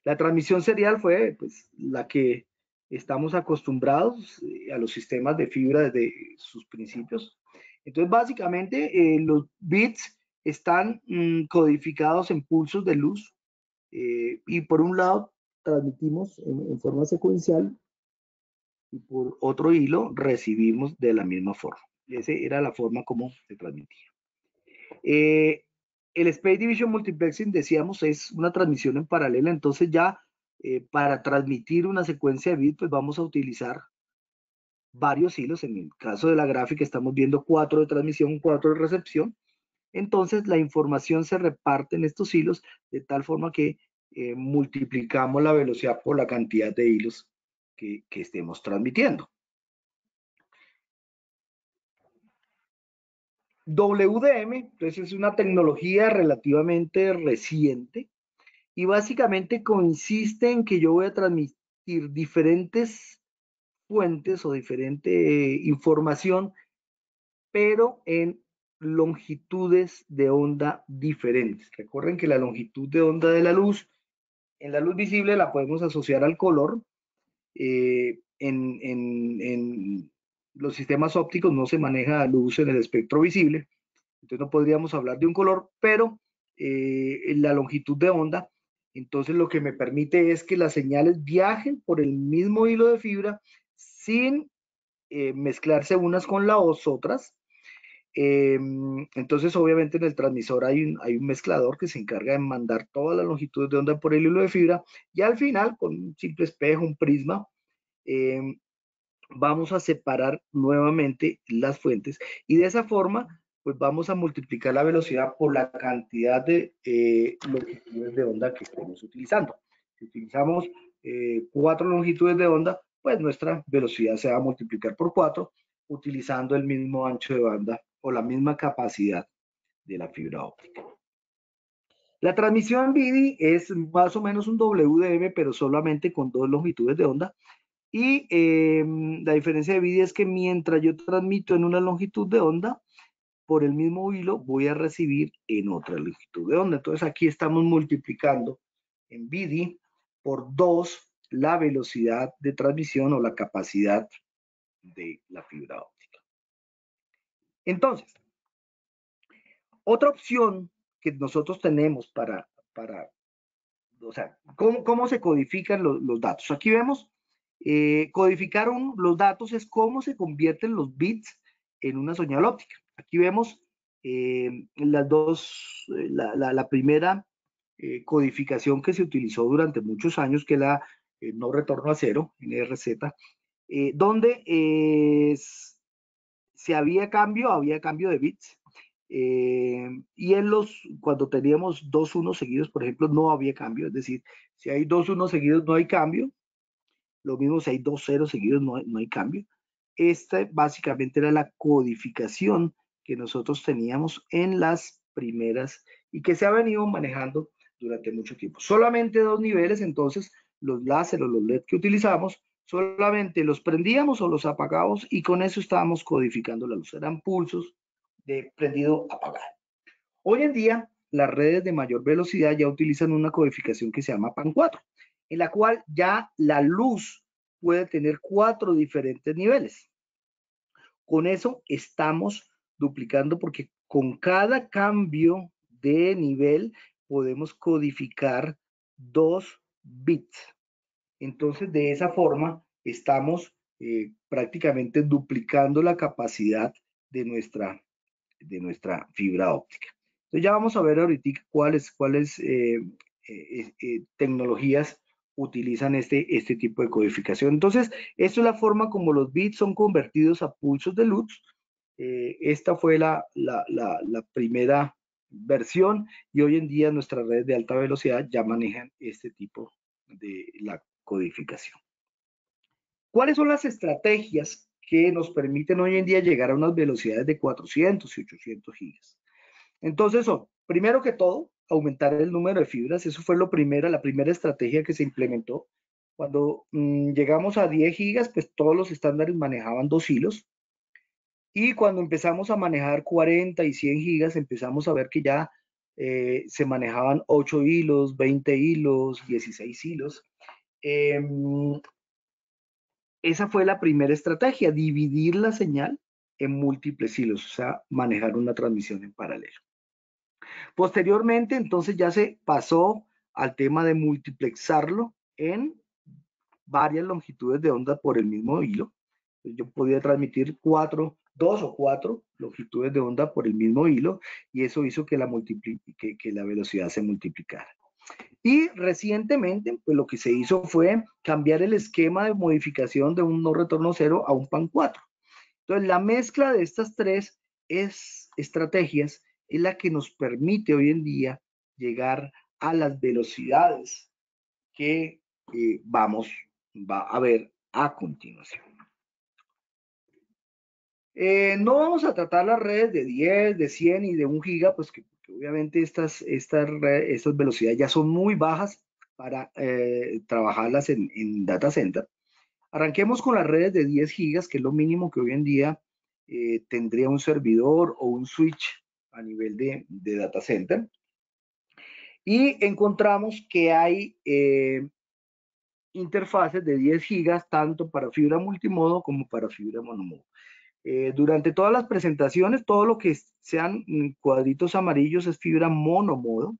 Speaker 2: La transmisión serial fue pues, la que estamos acostumbrados a los sistemas de fibra desde sus principios. Entonces, básicamente, los bits están codificados en pulsos de luz y por un lado transmitimos en forma secuencial y por otro hilo recibimos de la misma forma. Esa era la forma como se transmitía. El Space Division Multiplexing, decíamos, es una transmisión en paralela, entonces ya para transmitir una secuencia de bits, pues vamos a utilizar varios hilos. En el caso de la gráfica estamos viendo 4 de transmisión, 4 de recepción. Entonces la información se reparte en estos hilos de tal forma que multiplicamos la velocidad por la cantidad de hilos que estemos transmitiendo. WDM, entonces es una tecnología relativamente reciente y básicamente consiste en que yo voy a transmitir diferentes fuentes o diferente información, pero en longitudes de onda diferentes. Recuerden que la longitud de onda de la luz, en la luz visible la podemos asociar al color. En los sistemas ópticos no se maneja luz en el espectro visible, entonces no podríamos hablar de un color, pero la longitud de onda, entonces lo que me permite es que las señales viajen por el mismo hilo de fibra sin mezclarse unas con las otras. Entonces obviamente en el transmisor hay un mezclador que se encarga de mandar todas las longitudes de onda por el hilo de fibra y al final con un simple espejo, un prisma, vamos a separar nuevamente las fuentes y de esa forma pues vamos a multiplicar la velocidad por la cantidad de longitudes de onda que estemos utilizando. Si utilizamos 4 longitudes de onda, pues nuestra velocidad se va a multiplicar por 4 utilizando el mismo ancho de banda o la misma capacidad de la fibra óptica. La transmisión BIDI es más o menos un WDM, pero solamente con 2 longitudes de onda. Y la diferencia de BIDI es que mientras yo transmito en una longitud de onda, por el mismo hilo voy a recibir en otra longitud de onda. Entonces aquí estamos multiplicando en BD por 2 la velocidad de transmisión o la capacidad de la fibra óptica. Entonces, otra opción que nosotros tenemos o sea, ¿cómo se codifican los datos? Aquí vemos, codificar los datos es cómo se convierten los bits en una señal óptica. Aquí vemos la primera codificación que se utilizó durante muchos años, que es la no retorno a cero, NRZ, donde si había cambio de bits. Y cuando teníamos 2 unos seguidos, por ejemplo, no había cambio. Es decir, si hay 2 unos seguidos, no hay cambio. Lo mismo si hay 2 ceros seguidos, no hay cambio. Esta básicamente era la codificación que nosotros teníamos en las primeras y que se ha venido manejando durante mucho tiempo. Solamente 2 niveles, entonces los láser o los LED que utilizamos, solamente los prendíamos o los apagábamos y con eso estábamos codificando la luz. Eran pulsos de prendido apagado. Hoy en día, las redes de mayor velocidad ya utilizan una codificación que se llama PAN4, en la cual ya la luz puede tener 4 diferentes niveles. Con eso estamos duplicando porque con cada cambio de nivel podemos codificar 2 bits. Entonces, de esa forma, estamos prácticamente duplicando la capacidad de nuestra fibra óptica. Entonces, ya vamos a ver ahorita cuáles tecnologías utilizan este tipo de codificación. Entonces, esto es la forma como los bits son convertidos a pulsos de luz. Esta fue la primera versión y hoy en día nuestras redes de alta velocidad ya manejan este tipo de la codificación. ¿Cuáles son las estrategias que nos permiten hoy en día llegar a unas velocidades de 400 y 800 gigas? Entonces, primero que todo, aumentar el número de fibras. Eso fue la primera estrategia que se implementó. Cuando llegamos a 10 gigas, pues todos los estándares manejaban 2 hilos. Y cuando empezamos a manejar 40 y 100 gigas, empezamos a ver que ya se manejaban 8 hilos, 20 hilos, 16 hilos. Esa fue la primera estrategia, dividir la señal en múltiples hilos, o sea, manejar una transmisión en paralelo. Posteriormente, entonces ya se pasó al tema de multiplexarlo en varias longitudes de onda por el mismo hilo. Yo podía transmitir 2 o 4 longitudes de onda por el mismo hilo y eso hizo que la velocidad se multiplicara. Y recientemente, pues lo que se hizo fue cambiar el esquema de modificación de un no retorno cero a un PAN4. Entonces, la mezcla de estas 3 estrategias es la que nos permite hoy en día llegar a las velocidades que va a ver a continuación. No vamos a tratar las redes de 10, de 100 y de 1 giga, pues que obviamente estas velocidades ya son muy bajas para trabajarlas en data center. Arranquemos con las redes de 10 gigas, que es lo mínimo que hoy en día tendría un servidor o un switch a nivel de data center. Y encontramos que hay interfaces de 10 gigas tanto para fibra multimodo como para fibra monomodo. Durante todas las presentaciones, todo lo que sean cuadritos amarillos es fibra monomodo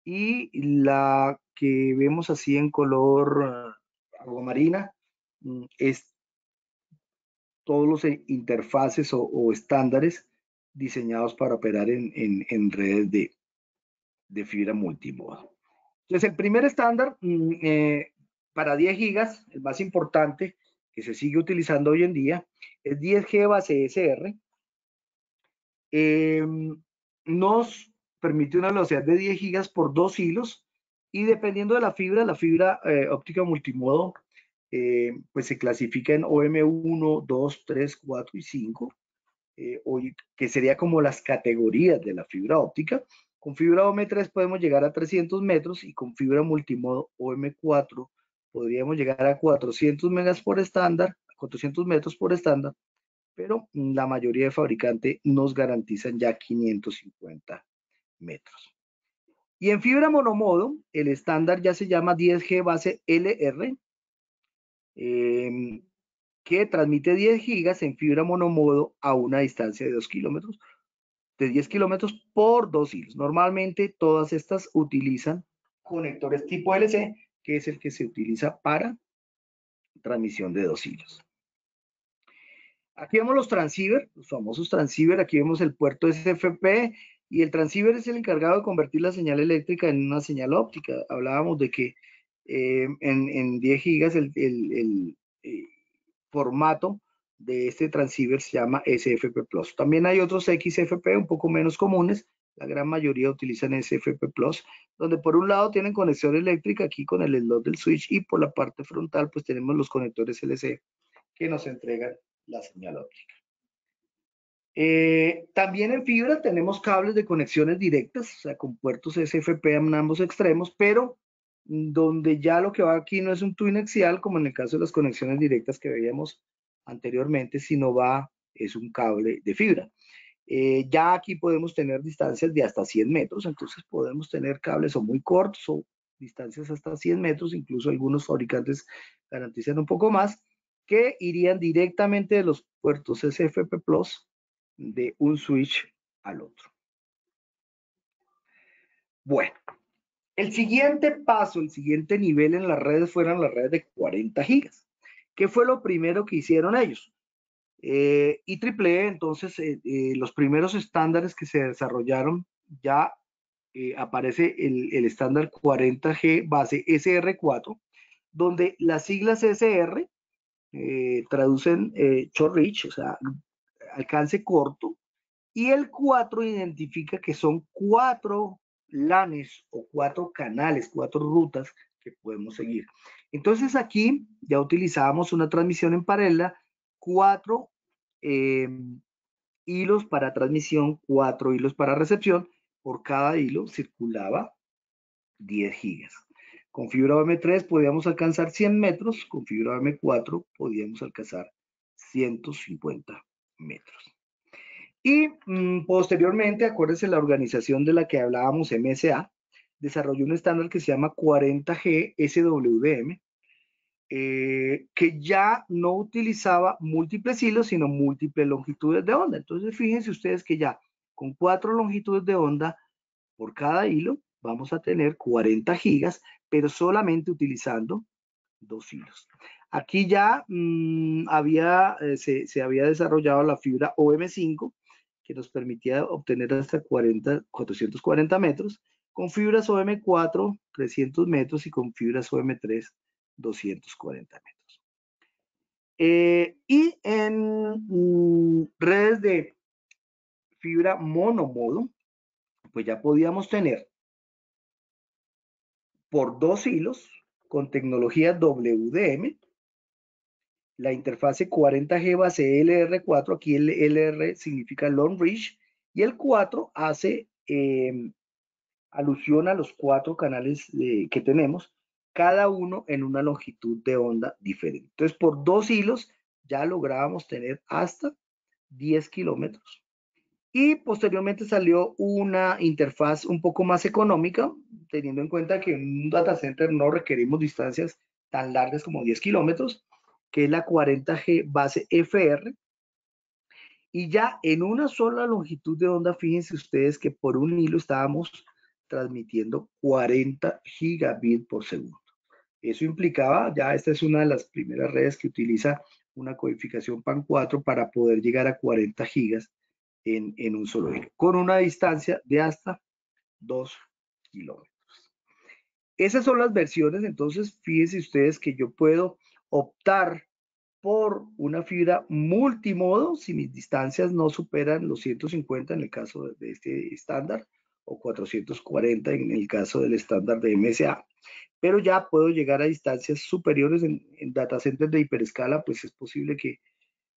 Speaker 2: y la que vemos así en color aguamarina es todos los interfaces o estándares diseñados para operar en redes de fibra multimodo. Entonces, el primer estándar para 10 gigas, el más importante, que se sigue utilizando hoy en día, es 10G base SR. Nos permite una velocidad de 10 gigas por 2 hilos y dependiendo de la fibra óptica multimodo, pues se clasifica en OM1, 2, 3, 4 y 5, que sería como las categorías de la fibra óptica. Con fibra OM3 podemos llegar a 300 metros y con fibra multimodo OM4 podríamos llegar a 400 megas por estándar, 400 metros por estándar, pero la mayoría de fabricantes nos garantizan ya 550 metros. Y en fibra monomodo, el estándar ya se llama 10G base LR, que transmite 10 gigas en fibra monomodo a una distancia de 2 kilómetros, de 10 kilómetros por 2 hilos. Normalmente todas estas utilizan conectores tipo LC, que es el que se utiliza para transmisión de 2 hilos. Aquí vemos los transceiver, los famosos transceiver. Aquí vemos el puerto SFP y el transceiver es el encargado de convertir la señal eléctrica en una señal óptica. Hablábamos de que en 10 gigas el formato de este transceiver se llama SFP+. También hay otros XFP un poco menos comunes. La gran mayoría utilizan SFP+, donde por un lado tienen conexión eléctrica aquí con el slot del switch y por la parte frontal pues tenemos los conectores LC que nos entregan la señal óptica. También en fibra tenemos cables de conexiones directas, o sea, con puertos SFP en ambos extremos, pero donde ya lo que va aquí no es un twin axial, como en el caso de las conexiones directas que veíamos anteriormente, sino es un cable de fibra. Ya aquí podemos tener distancias de hasta 100 metros, entonces podemos tener cables o muy cortos o distancias hasta 100 metros, incluso algunos fabricantes garantizan un poco más, que irían directamente de los puertos SFP Plus de un switch al otro. Bueno, el siguiente paso, el siguiente nivel en las redes fueron las redes de 40 gigas. ¿Qué fue lo primero que hicieron ellos? IEEE, entonces, los primeros estándares que se desarrollaron, ya aparece el estándar 40G base SR4, donde las siglas SR traducen short reach, o sea, alcance corto, y el 4 identifica que son 4 LANes o 4 canales, 4 rutas que podemos seguir. Entonces aquí ya utilizábamos una transmisión en paralela, 4 hilos para transmisión, 4 hilos para recepción. Por cada hilo circulaba 10 gigas. Con fibra OM3 podíamos alcanzar 100 metros, con fibra OM4 podíamos alcanzar 150 metros. Y posteriormente, acuérdense, la organización de la que hablábamos, MSA, desarrolló un estándar que se llama 40G SWDM, que ya no utilizaba múltiples hilos, sino múltiples longitudes de onda. Entonces, fíjense ustedes que ya con 4 longitudes de onda por cada hilo, vamos a tener 40 gigas, pero solamente utilizando 2 hilos. Aquí ya se había desarrollado la fibra OM5, que nos permitía obtener hasta 440 metros, con fibras OM4, 300 metros, y con fibras OM3, 240 metros. Y en redes de fibra monomodo, pues ya podíamos tener por 2 hilos con tecnología WDM, la interfase 40G base LR4, aquí el LR significa Long Reach, y el 4 hace alusión a los 4 canales que tenemos, cada uno en una longitud de onda diferente. Entonces, por 2 hilos ya lográbamos tener hasta 10 kilómetros. Y posteriormente salió una interfaz un poco más económica, teniendo en cuenta que en un data center no requerimos distancias tan largas como 10 kilómetros, que es la 40G base FR. Y ya en una sola longitud de onda, fíjense ustedes que por un hilo estábamos transmitiendo 40 gigabits por segundo. Eso implicaba, ya esta es una de las primeras redes que utiliza una codificación PAN4 para poder llegar a 40 gigas en un solo hilo, con una distancia de hasta 2 kilómetros. Esas son las versiones. Entonces, fíjense ustedes que yo puedo optar por una fibra multimodo si mis distancias no superan los 150 en el caso de este estándar, o 440 en el caso del estándar de MSA, pero ya puedo llegar a distancias superiores en data centers de hiperescala. Pues es posible que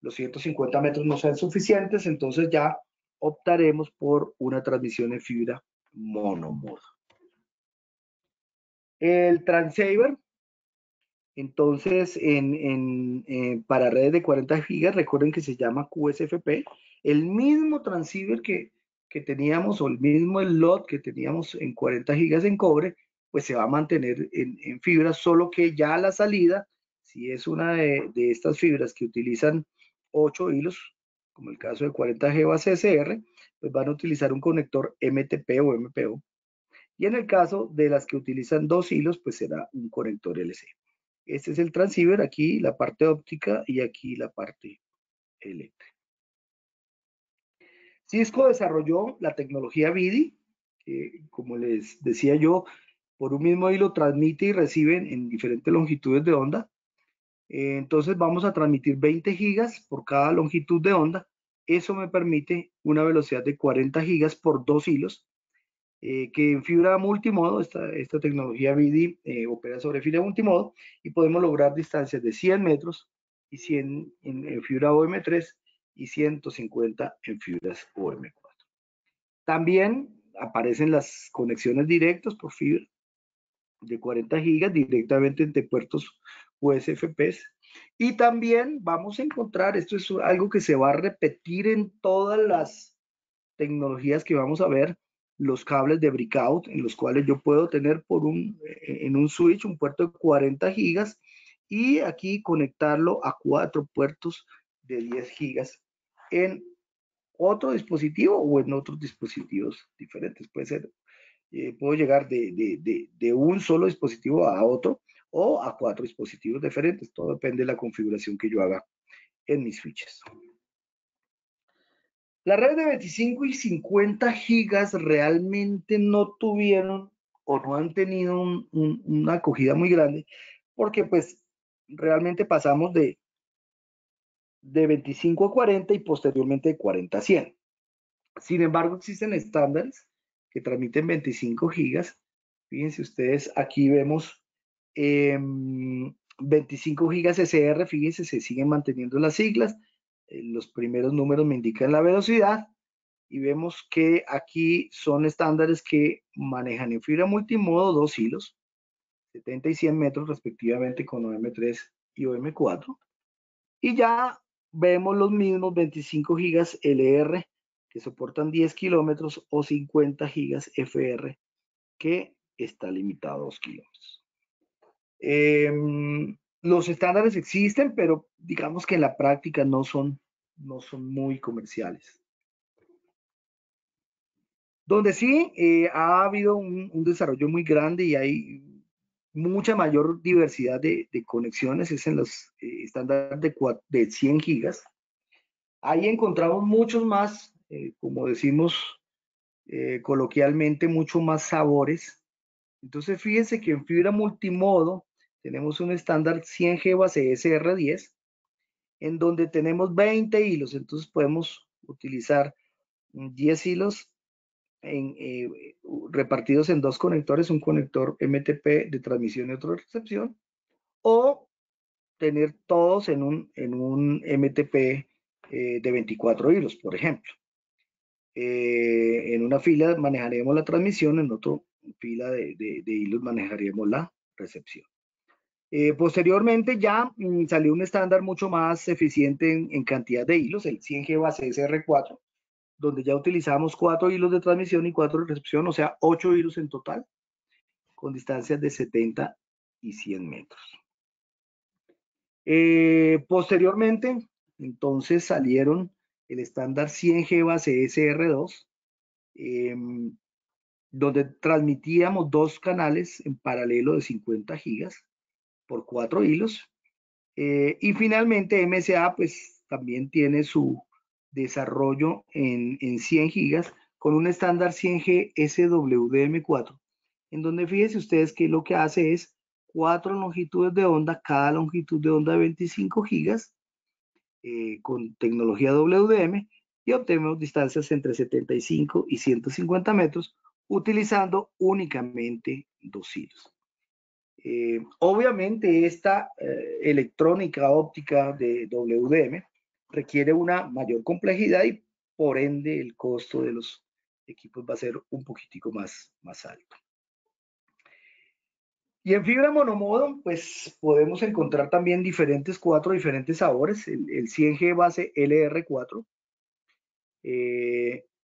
Speaker 2: los 150 metros no sean suficientes, entonces ya optaremos por una transmisión en fibra monomodo. El transceiver Entonces, para redes de 40 gigas, recuerden que se llama QSFP, el mismo transceiver que teníamos, o el mismo slot que teníamos en 40 gigas en cobre, pues se va a mantener en fibra, solo que ya a la salida, si es una de estas fibras que utilizan 8 hilos, como el caso de 40 GB CSR, pues van a utilizar un conector MTP o MPO. Y en el caso de las que utilizan 2 hilos, pues será un conector LC. Este es el transceiver, aquí la parte óptica y aquí la parte eléctrica. Cisco desarrolló la tecnología BIDI, que como les decía yo, por un mismo hilo transmite y recibe en diferentes longitudes de onda. Entonces vamos a transmitir 20 gigas por cada longitud de onda. Eso me permite una velocidad de 40 gigas por 2 hilos, que en fibra multimodo, esta tecnología BIDI opera sobre fibra multimodo, y podemos lograr distancias de 100 metros y 100 en fibra OM3 y 150 en fibras OM4. También aparecen las conexiones directas por fibra de 40 gigas directamente entre puertos USFPs. Y también vamos a encontrar, esto es algo que se va a repetir en todas las tecnologías que vamos a ver, los cables de breakout, en los cuales yo puedo tener en un switch un puerto de 40 gigas y aquí conectarlo a 4 puertos de 10 gigas en otro dispositivo o en otros dispositivos diferentes. Puedo llegar de un solo dispositivo a otro o a 4 dispositivos diferentes. Todo depende de la configuración que yo haga en mis switches. Las redes de 25 y 50 gigas realmente no tuvieron o no han tenido una acogida muy grande, porque pues realmente pasamos de 25 a 40 y posteriormente de 40 a 100. Sin embargo, existen estándares que transmiten 25 gigas. Fíjense ustedes, aquí vemos 25 gigas SR, fíjense, se siguen manteniendo las siglas. Los primeros números me indican la velocidad. Y vemos que aquí son estándares que manejan en fibra multimodo 2 hilos, 70 y 100 metros respectivamente con OM3 y OM4. Y ya vemos los mismos 25 gigas LR que soportan 10 kilómetros o 50 gigas FR que está limitado a 2 kilómetros. Los estándares existen, pero digamos que en la práctica no son muy comerciales. Donde sí ha habido un desarrollo muy grande y hay mucha mayor diversidad de conexiones es en los estándares de 100 gigas. Ahí encontramos muchos más, como decimos coloquialmente, mucho más sabores. Entonces fíjense que en fibra multimodo tenemos un estándar 100 G base SR10 en donde tenemos 20 hilos. Entonces podemos utilizar 10 hilos repartidos en 2 conectores, un conector MTP de transmisión y otro de recepción, o tener todos en un MTP de 24 hilos, por ejemplo. En una fila manejaremos la transmisión, en otra fila de hilos manejaremos la recepción. Posteriormente ya salió un estándar mucho más eficiente en cantidad de hilos, el 100G base SR4, donde ya utilizamos 4 hilos de transmisión y 4 de recepción, o sea, 8 hilos en total, con distancias de 70 y 100 metros. Posteriormente, entonces salieron el estándar 100G base SR2, donde transmitíamos 2 canales en paralelo de 50 gigas por 4 hilos. Y finalmente MSA pues también tiene su desarrollo en 100 gigas con un estándar 100G SWDM4, en donde fíjense ustedes que lo que hace es 4 longitudes de onda, cada longitud de onda de 25 gigas con tecnología WDM, y obtenemos distancias entre 75 y 150 metros utilizando únicamente 2 hilos. Obviamente esta electrónica óptica de WDM requiere una mayor complejidad y por ende el costo de los equipos va a ser un poquitico más alto. Y en fibra monomodo, pues podemos encontrar también cuatro diferentes sabores. El 100G base LR4,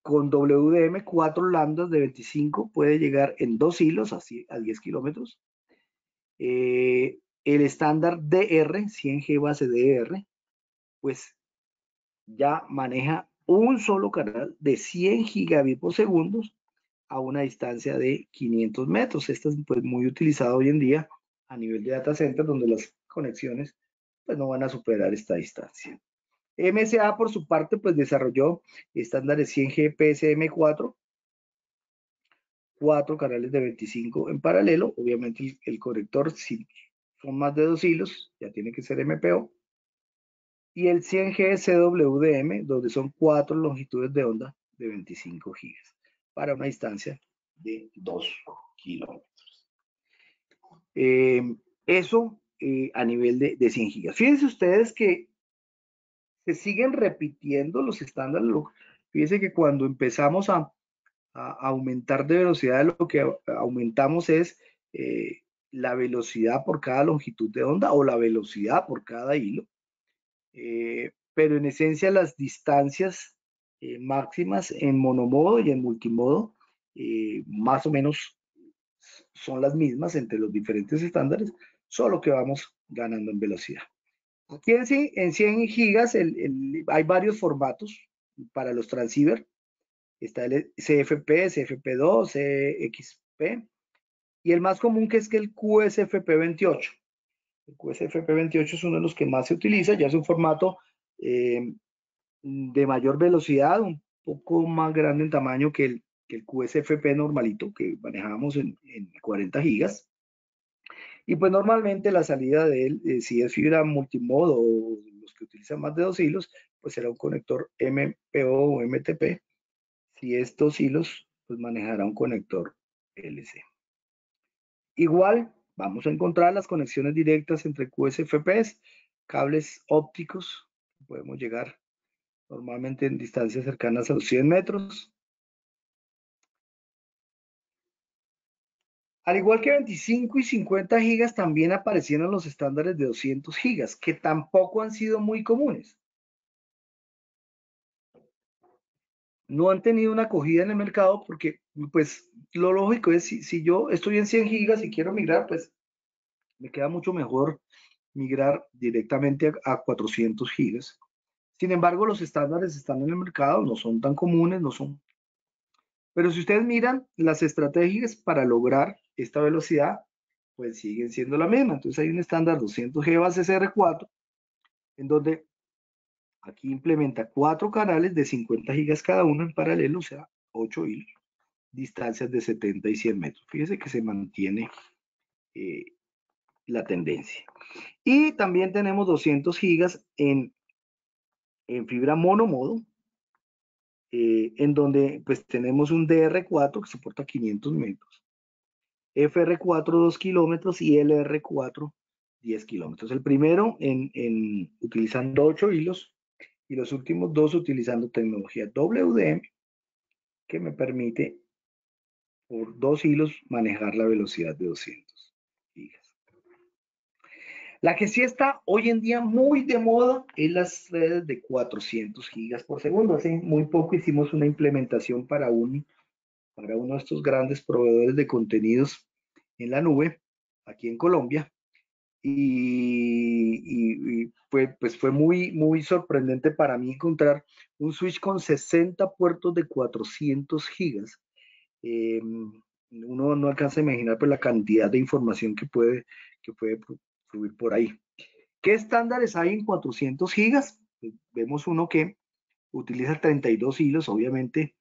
Speaker 2: con WDM 4 lambdas de 25, puede llegar en 2 hilos, así a 10 kilómetros. El estándar DR, 100G base DR, pues ya maneja un solo canal de 100 gigabits por segundo a una distancia de 500 metros. Esta es pues muy utilizada hoy en día a nivel de data center, donde las conexiones pues no van a superar esta distancia. MSA por su parte pues desarrolló estándares 100G PSM4, 4 canales de 25 en paralelo. Obviamente el conector, si son más de 2 hilos, ya tiene que ser MPO. Y el 100G CWDM, donde son 4 longitudes de onda de 25 gigas para una distancia de 2 kilómetros. Eso a nivel de 100 gigas. Fíjense ustedes que se siguen repitiendo los estándares. Fíjense que cuando empezamos a aumentar de velocidad, lo que aumentamos es la velocidad por cada longitud de onda o la velocidad por cada hilo. Pero en esencia las distancias máximas en monomodo y en multimodo más o menos son las mismas entre los diferentes estándares, solo que vamos ganando en velocidad. Aquí en 100 gigas hay varios formatos para los transceiver. Está el CFP, CFP2, CXP, y el más común que es el QSFP28. El QSFP28 es uno de los que más se utiliza, ya es un formato de mayor velocidad, un poco más grande en tamaño que el QSFP normalito que manejábamos en 40 gigas. Y pues normalmente la salida de él, si es fibra multimodo o los que utilizan más de 2 hilos, pues será un conector MPO o MTP. Si es 2 hilos, pues manejará un conector LC. Igual, vamos a encontrar las conexiones directas entre QSFPs, cables ópticos, podemos llegar normalmente en distancias cercanas a los 100 metros. Al igual que 25 y 50 gigas, también aparecieron los estándares de 200 gigas, que tampoco han sido muy comunes. No han tenido una acogida en el mercado porque, pues, lo lógico es, si yo estoy en 100 gigas y quiero migrar, pues, me queda mucho mejor migrar directamente a 400 gigas. Sin embargo, los estándares están en el mercado, no son tan comunes, no son. Pero si ustedes miran las estrategias para lograr esta velocidad, pues siguen siendo la misma. Entonces hay un estándar 200G base CR4, en donde aquí implementa 4 canales de 50 gigas cada uno en paralelo, o sea, 8 hilos, distancias de 70 y 100 metros. Fíjense que se mantiene la tendencia. Y también tenemos 200 gigas en fibra monomodo, en donde pues tenemos un DR4 que soporta 500 metros, FR4 2 kilómetros y LR4 10 kilómetros. El primero utilizando 8 hilos y los últimos dos utilizando tecnología WDM, que me permite por 2 hilos manejar la velocidad de 200 gigas. La que sí está hoy en día muy de moda es las redes de 400 gigas por segundo. Hace muy poco hicimos una implementación para uno de estos grandes proveedores de contenidos en la nube, aquí en Colombia, y fue muy sorprendente para mí encontrar un switch con 60 puertos de 400 gigas. Uno no alcanza a imaginar pues, la cantidad de información que puede fluir por ahí. ¿Qué estándares hay en 400 gigas? Pues vemos uno que utiliza 32 hilos, obviamente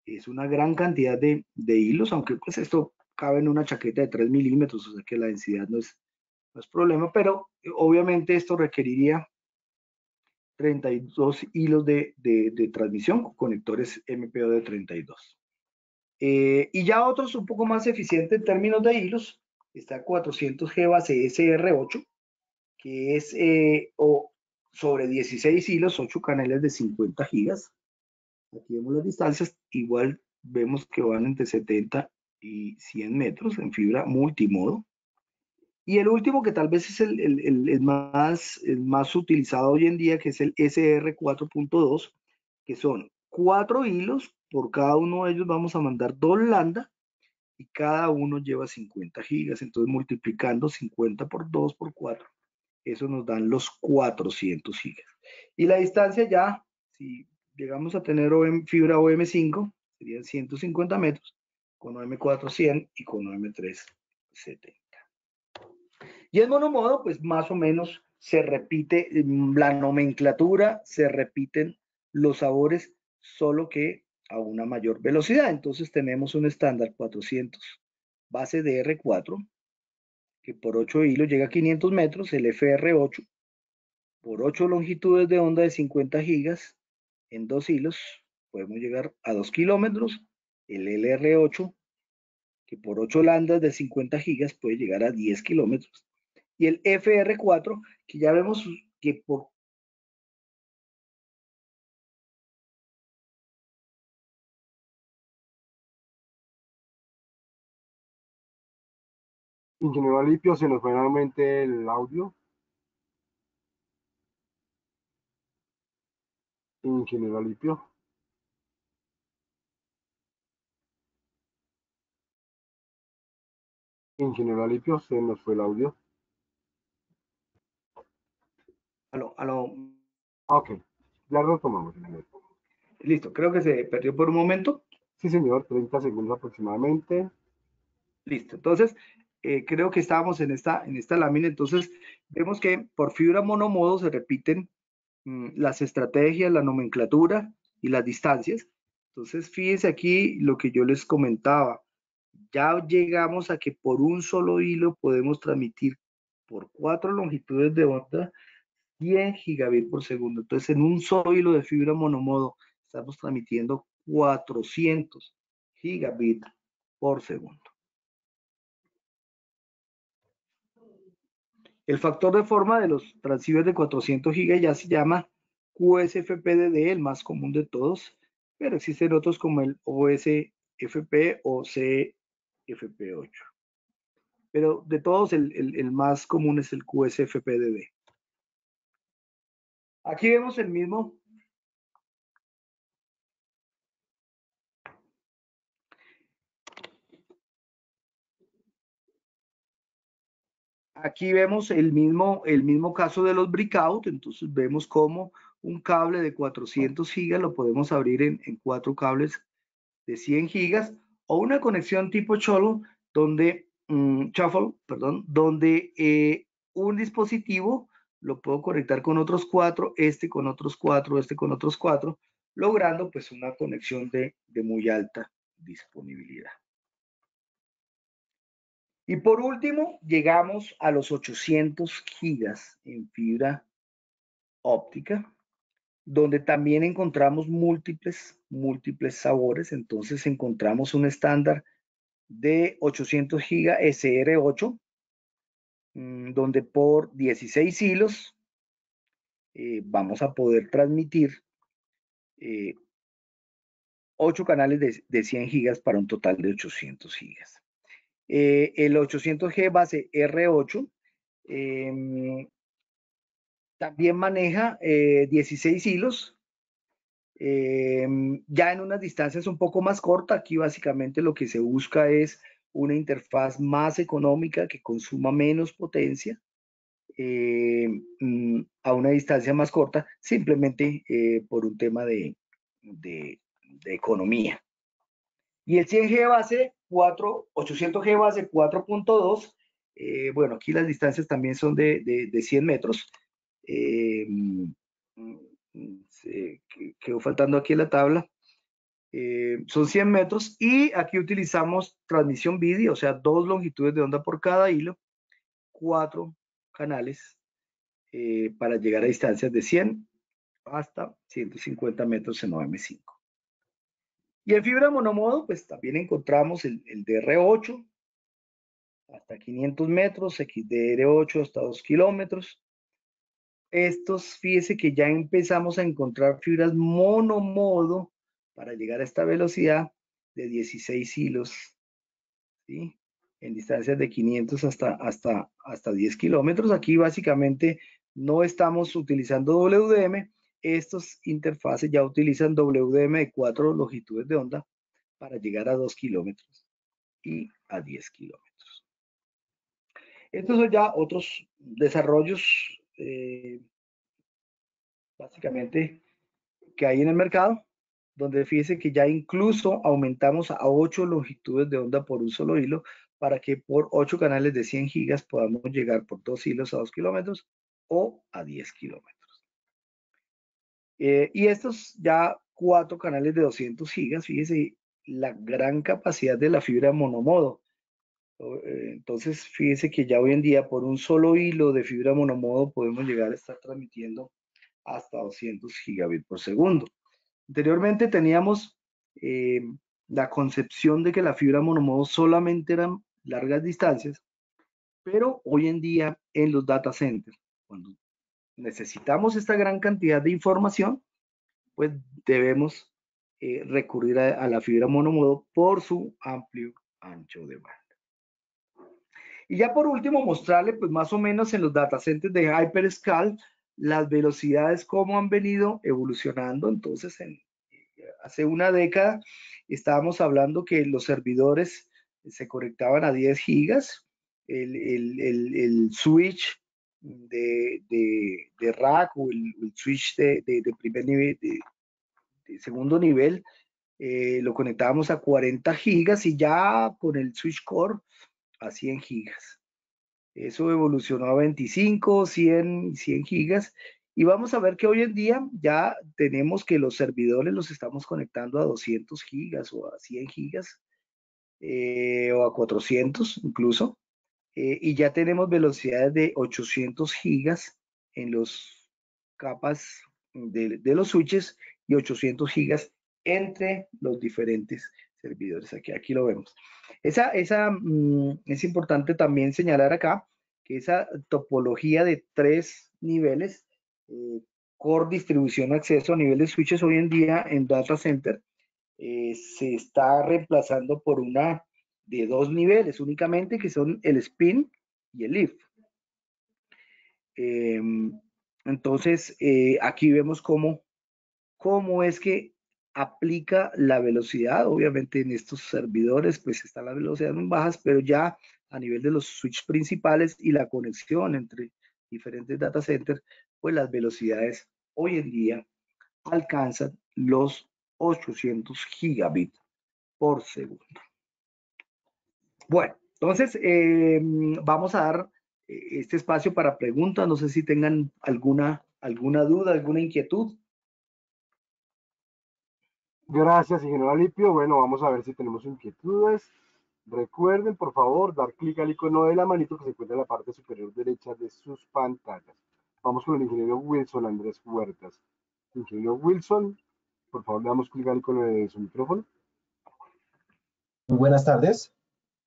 Speaker 2: es una gran cantidad de hilos, aunque pues esto cabe en una chaqueta de 3 milímetros, o sea que la densidad no es problema, pero obviamente esto requeriría 32 hilos de transmisión con conectores MPO de 32. Y ya otros un poco más eficientes en términos de hilos, está 400G base SR8, que es sobre 16 hilos, 8 canales de 50 gigas. Aquí vemos las distancias, igual vemos que van entre 70 y 100 metros en fibra multimodo. Y el último, que tal vez es el más utilizado hoy en día, que es el SR4.2, que son 4 hilos, por cada uno de ellos vamos a mandar 2 lambda, y cada uno lleva 50 gigas, entonces multiplicando 50 por 2 por 4, eso nos dan los 400 gigas. Y la distancia ya, si llegamos a tener fibra OM5, serían 150 metros, con OM4 100 y con OM3 70. Y en monomodo, pues más o menos se repite la nomenclatura, se repiten los sabores, solo que a una mayor velocidad. Entonces tenemos un estándar 400 base de R4, que por 8 hilos llega a 500 metros, el FR8, por 8 longitudes de onda de 50 gigas, en 2 hilos podemos llegar a 2 kilómetros, el LR8, que por 8 landas de 50 gigas puede llegar a 10 kilómetros, y el FR4, que ya vemos que por
Speaker 1: Ingeniero Alipio, se nos fue nuevamente el audio. Ingeniero Alipio. Ingeniero Alipio, se nos fue el audio.
Speaker 2: aló.
Speaker 1: Ok, ya retomamos, ingeniero.
Speaker 2: Listo, creo que se perdió por un momento.
Speaker 1: Sí, señor, 30 segundos aproximadamente.
Speaker 2: Listo, entonces creo que estábamos en esta lámina. Entonces vemos que por fibra monomodo se repiten las estrategias, la nomenclatura y las distancias. Entonces fíjense aquí lo que yo les comentaba. Ya llegamos a que por un solo hilo podemos transmitir por 4 longitudes de onda 100 gigabit por segundo. Entonces, en un solo hilo de fibra monomodo estamos transmitiendo 400 gigabit por segundo. El factor de forma de los transceivers de 400 gigas ya se llama QSFP-DD, el más común de todos, pero existen otros como el OSFP o CFP8. Pero de todos, el más común es el QSFP-DD. Aquí vemos el mismo. Aquí vemos el mismo caso de los breakout. Entonces vemos cómo un cable de 400 gigas lo podemos abrir en 4 cables de 100 gigas, o una conexión tipo shuffle, donde un dispositivo lo puedo conectar con otros 4, este con otros 4, este con otros 4, logrando pues una conexión de muy alta disponibilidad. Y por último, llegamos a los 800 gigas en fibra óptica, donde también encontramos múltiples sabores. Entonces encontramos un estándar de 800 gigas SR8, donde por 16 hilos vamos a poder transmitir 8 canales de 100 gigas para un total de 800 gigas. El 800G base R8 también maneja 16 hilos, ya en unas distancias un poco más cortas. Aquí básicamente lo que se busca es una interfaz más económica que consuma menos potencia a una distancia más corta, simplemente por un tema de economía. Y el 100G base 800G base 4.2, bueno, aquí las distancias también son de 100 metros. Quedó faltando aquí en la tabla. Son 100 metros, y aquí utilizamos transmisión BIDI, o sea, 2 longitudes de onda por cada hilo, 4 canales para llegar a distancias de 100 hasta 150 metros en OM5. Y en fibra monomodo, pues también encontramos el DR8 hasta 500 metros, XDR8 hasta 2 kilómetros. Estos, fíjese que ya empezamos a encontrar fibras monomodo para llegar a esta velocidad de 16 hilos, ¿sí? en distancias de 500 hasta 10 kilómetros. Aquí básicamente no estamos utilizando WDM. Estos interfaces ya utilizan WDM de 4 longitudes de onda para llegar a 2 kilómetros y a 10 kilómetros. Estos son ya otros desarrollos básicamente que hay en el mercado, donde fíjese que ya incluso aumentamos a 8 longitudes de onda por un solo hilo, para que por 8 canales de 100 gigas podamos llegar por 2 hilos a 2 kilómetros o a 10 kilómetros. Y estos ya 4 canales de 200 gigas, fíjese la gran capacidad de la fibra monomodo. Entonces, fíjese que ya hoy en día por un solo hilo de fibra monomodo podemos llegar a estar transmitiendo hasta 200 gigabits por segundo. Anteriormente teníamos la concepción de que la fibra monomodo solamente eran largas distancias, pero hoy en día en los data centers, cuando necesitamos esta gran cantidad de información, pues debemos recurrir a la fibra monomodo por su amplio ancho de banda. Y ya por último, mostrarle pues más o menos en los data centers de Hyperscale las velocidades, cómo han venido evolucionando. Entonces, hace una década estábamos hablando que los servidores se conectaban a 10 gigas, el switch de rack o el switch de primer nivel, de segundo nivel, lo conectábamos a 40 gigas y ya con el switch core a 100 gigas. Eso evolucionó a 25, 100 gigas. Y vamos a ver que hoy en día ya tenemos que los servidores los estamos conectando a 200 gigas o a 100 gigas o a 400 incluso. Y ya tenemos velocidades de 800 gigas en los capas de los switches y 800 gigas entre los diferentes servidores. Aquí lo vemos. Es importante también señalar acá que esa topología de 3 niveles, core, distribución, acceso a nivel de switches, hoy en día en data center se está reemplazando por una de 2 niveles únicamente, que son el spin y el lift. Entonces, aquí vemos cómo es que aplica la velocidad. Obviamente en estos servidores pues están las velocidades muy bajas, pero ya a nivel de los switches principales y la conexión entre diferentes data centers, pues las velocidades hoy en día alcanzan los 800 gigabits por segundo. Bueno, entonces vamos a dar este espacio para preguntas. No sé si tengan alguna duda, alguna inquietud.
Speaker 1: Gracias, ingeniero Alipio. Bueno, vamos a ver si tenemos inquietudes. Recuerden, por favor, dar clic al icono de la manito que se encuentra en la parte superior derecha de sus pantallas. Vamos con el ingeniero Wilson Andrés Huertas. Ingeniero Wilson, por favor, le damos clic al icono de su micrófono.
Speaker 3: Muy buenas tardes.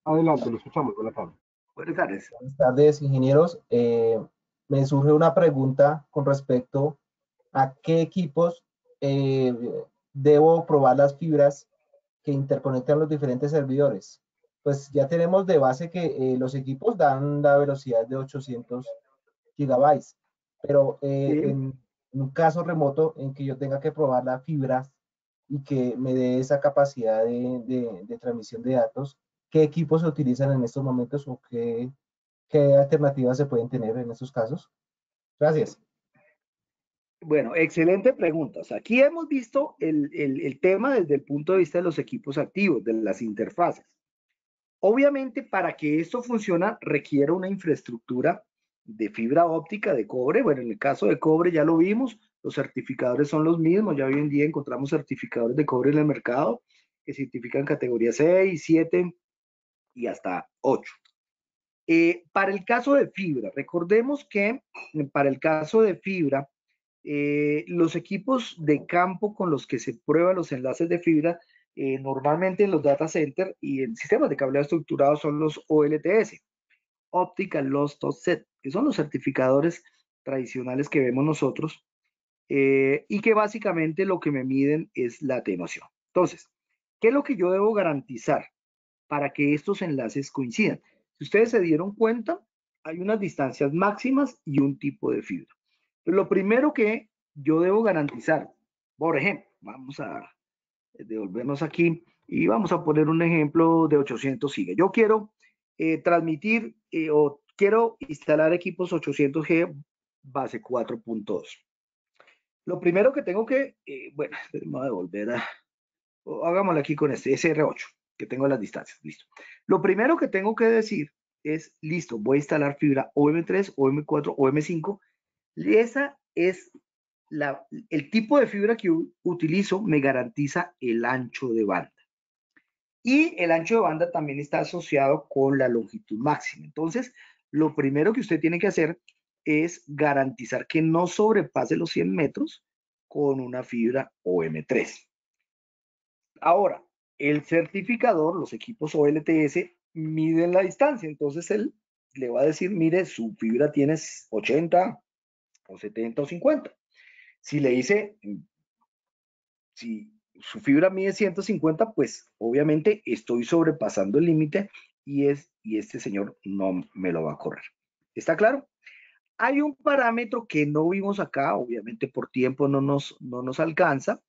Speaker 1: Adelante, lo escuchamos. Buenas tardes.
Speaker 2: Buenas tardes.
Speaker 3: Buenas tardes, ingenieros. Me surge una pregunta con respecto a qué equipos debo probar las fibras que interconectan los diferentes servidores. Pues ya tenemos de base que los equipos dan la velocidad de 800 gigabytes, pero
Speaker 2: Sí.
Speaker 3: en un caso remoto en que yo tenga que probar las fibras y que me dé esa capacidad de transmisión de datos, ¿qué equipos se utilizan en estos momentos o qué alternativas se pueden tener en estos casos? Gracias.
Speaker 2: Bueno, excelente pregunta. O sea, aquí hemos visto el tema desde el punto de vista de los equipos activos, de las interfaces. Obviamente, para que esto funcione, requiere una infraestructura de fibra óptica de cobre. Bueno, en el caso de cobre ya lo vimos, los certificadores son los mismos. Ya hoy en día encontramos certificadores de cobre en el mercado que certifican categoría 6, 7 y hasta 8. Para el caso de fibra, recordemos que para el caso de fibra, los equipos de campo con los que se prueban los enlaces de fibra, normalmente en los data centers y en sistemas de cableado estructurado, son los OLTS, Optical Lost Offset, que son los certificadores tradicionales que vemos nosotros y que básicamente lo que me miden es la atenuación. Entonces, ¿qué es lo que yo debo garantizar? para que estos enlaces coincidan. Si ustedes se dieron cuenta, hay unas distancias máximas y un tipo de fibra. Pero lo primero que yo debo garantizar, por ejemplo, vamos a devolvernos aquí y vamos a poner un ejemplo de 800 gigas. Yo quiero transmitir o quiero instalar equipos 800G base 4.2. Lo primero que tengo que, bueno, vamos a devolver a, hagámoslo aquí con este SR8, que tengo las distancias, listo. Lo primero que tengo que decir es, listo, voy a instalar fibra OM3, OM4, OM5, y esa es el tipo de fibra que utilizo, me garantiza el ancho de banda. Y el ancho de banda también está asociado con la longitud máxima. Entonces, lo primero que usted tiene que hacer es garantizar que no sobrepase los 100 metros con una fibra OM3. Ahora, el certificador, los equipos OLTS, miden la distancia. Entonces, él le va a decir, mire, su fibra tiene 80 o 70 o 50. Si le dice, si su fibra mide 150, pues obviamente estoy sobrepasando el límite y este señor no me lo va a correr. ¿Está claro? Hay un parámetro que no vimos acá, obviamente por tiempo no nos alcanza,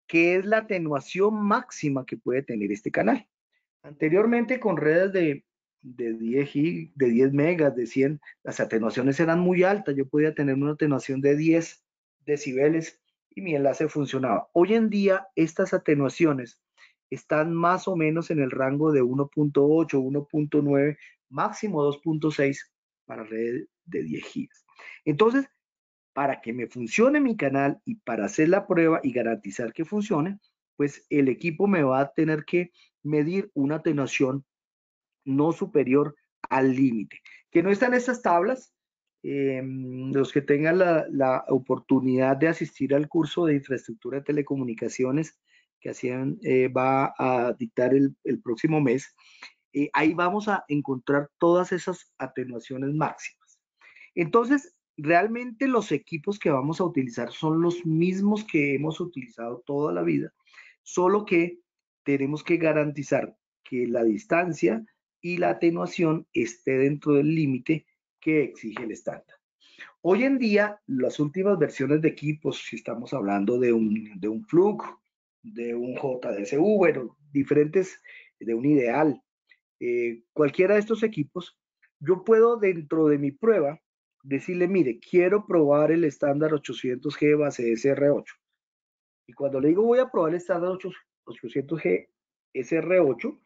Speaker 2: que es la atenuación máxima que puede tener este canal. Anteriormente con redes de 10 megas, de 100, las atenuaciones eran muy altas. Yo podía tener una atenuación de 10 decibeles y mi enlace funcionaba. Hoy en día estas atenuaciones están más o menos en el rango de 1.8, 1.9, máximo 2.6 para redes de 10 gigas. Entonces, para que me funcione mi canal y para hacer la prueba y garantizar que funcione, pues el equipo me va a tener que medir una atenuación no superior al límite. Que no están estas tablas, los que tengan la oportunidad de asistir al curso de infraestructura de telecomunicaciones que va a dictar el próximo mes, ahí vamos a encontrar todas esas atenuaciones máximas. Entonces, realmente los equipos que vamos a utilizar son los mismos que hemos utilizado toda la vida, solo que tenemos que garantizar que la distancia y la atenuación esté dentro del límite que exige el estándar. Hoy en día, las últimas versiones de equipos, si estamos hablando de un Fluke, de un JDSU, bueno, diferentes, de un Ideal, cualquiera de estos equipos, yo puedo dentro de mi prueba decirle, mire, quiero probar el estándar 800G base SR8. Y cuando le digo voy a probar el estándar 800G SR8,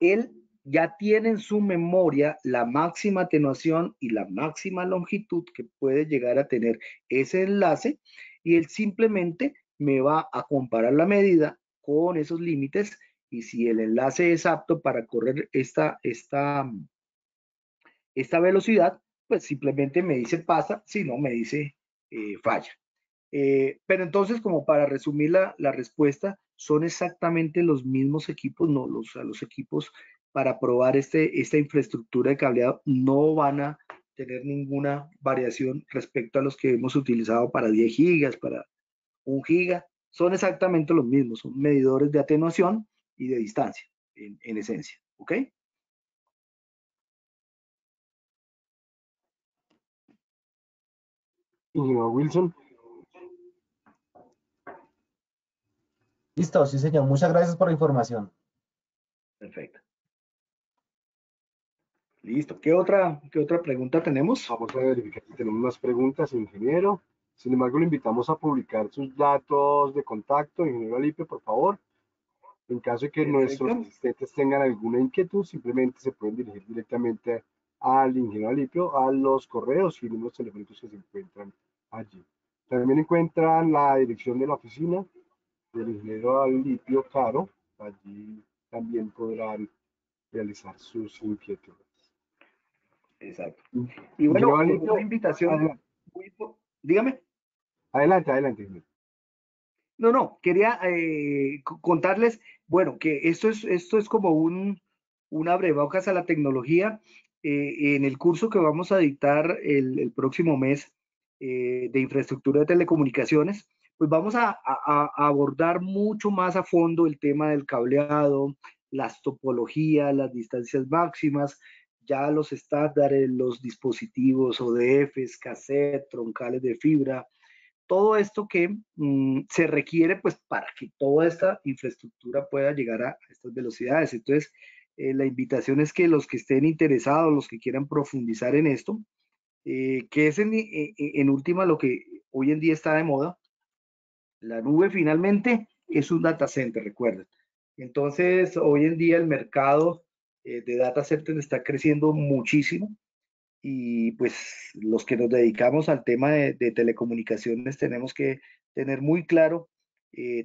Speaker 2: él ya tiene en su memoria la máxima atenuación y la máxima longitud que puede llegar a tener ese enlace y él simplemente me va a comparar la medida con esos límites y si el enlace es apto para correr esta velocidad, pues simplemente me dice pasa, si no me dice falla. Pero entonces, como para resumir la respuesta, son exactamente los mismos equipos, no, los equipos para probar esta infraestructura de cableado no van a tener ninguna variación respecto a los que hemos utilizado para 10 gigas, para 1 giga, son exactamente los mismos, son medidores de atenuación y de distancia, en esencia, ¿ok?
Speaker 1: Ingeniero Wilson.
Speaker 3: Listo, sí, señor. Muchas gracias por la información.
Speaker 2: Perfecto. Listo. ¿Qué otra pregunta tenemos?
Speaker 1: Vamos a verificar si tenemos más preguntas, ingeniero. Sin embargo, le invitamos a publicar sus datos de contacto, ingeniero Alipio, por favor. En caso de que nuestros asistentes tengan alguna inquietud, simplemente se pueden dirigir directamente al ingeniero Alipio, a los correos y números telefónicos que se encuentran allí. También encuentran la dirección de la oficina del ingeniero Alipio Caro. Allí también podrán realizar sus inquietudes.
Speaker 2: Exacto. Y bueno, una invitación.
Speaker 1: Adelante.
Speaker 2: Dígame.
Speaker 1: Adelante.
Speaker 2: No, quería contarles, bueno, que esto es como un abrebocas a la tecnología. En el curso que vamos a dictar el próximo mes de infraestructura de telecomunicaciones, pues vamos a abordar mucho más a fondo el tema del cableado, las topologías, las distancias máximas, ya los estándares, los dispositivos ODFs, cassette, troncales de fibra, todo esto que se requiere pues para que toda esta infraestructura pueda llegar a estas velocidades. Entonces, la invitación es que los que estén interesados, los que quieran profundizar en esto, que es en última lo que hoy en día está de moda. La nube finalmente es un data center, recuerden. Entonces, hoy en día el mercado de data center está creciendo muchísimo y pues los que nos dedicamos al tema de telecomunicaciones tenemos que tener muy claro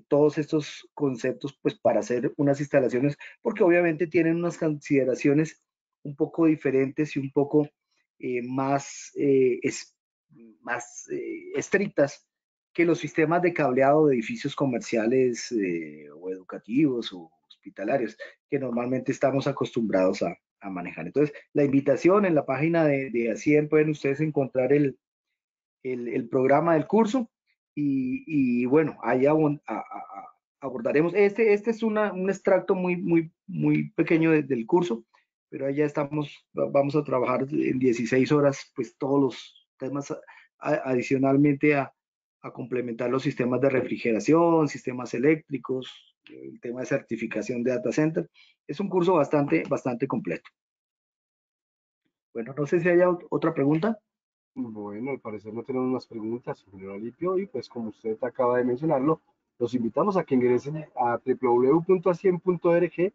Speaker 2: todos estos conceptos pues para hacer unas instalaciones, porque obviamente tienen unas consideraciones un poco diferentes y un poco más, más estrictas que los sistemas de cableado de edificios comerciales o educativos o hospitalarios que normalmente estamos acostumbrados a manejar. Entonces, la invitación en la página de ASIEN pueden ustedes encontrar el programa del curso y bueno, ahí abordaremos. Este es un extracto muy pequeño del curso, pero ahí ya estamos, vamos a trabajar en 16 horas, pues todos los temas adicionalmente a complementar los sistemas de refrigeración, sistemas eléctricos, el tema de certificación de data center. Es un curso bastante completo. Bueno, no sé si haya otra pregunta.
Speaker 1: Bueno, al parecer no tenemos más preguntas, ingeniero Alipio, y pues como usted acaba de mencionarlo, los invitamos a que ingresen a www.acien.org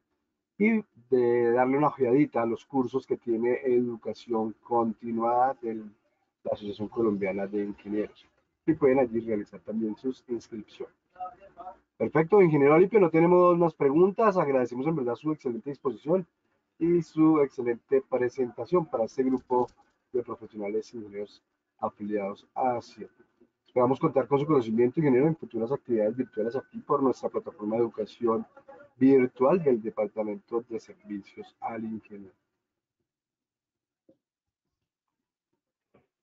Speaker 1: y de darle una ojeadita a los cursos que tiene Educación Continuada de la Asociación Colombiana de Ingenieros. Y pueden allí realizar también sus inscripciones. Perfecto, ingeniero Alipio, no tenemos más preguntas. Agradecemos en verdad su excelente disposición y su excelente presentación para este grupo de profesionales ingenieros afiliados a CIEP. Esperamos contar con su conocimiento, ingeniero, en futuras actividades virtuales aquí por nuestra plataforma de educación virtual del Departamento de Servicios al Ingeniero.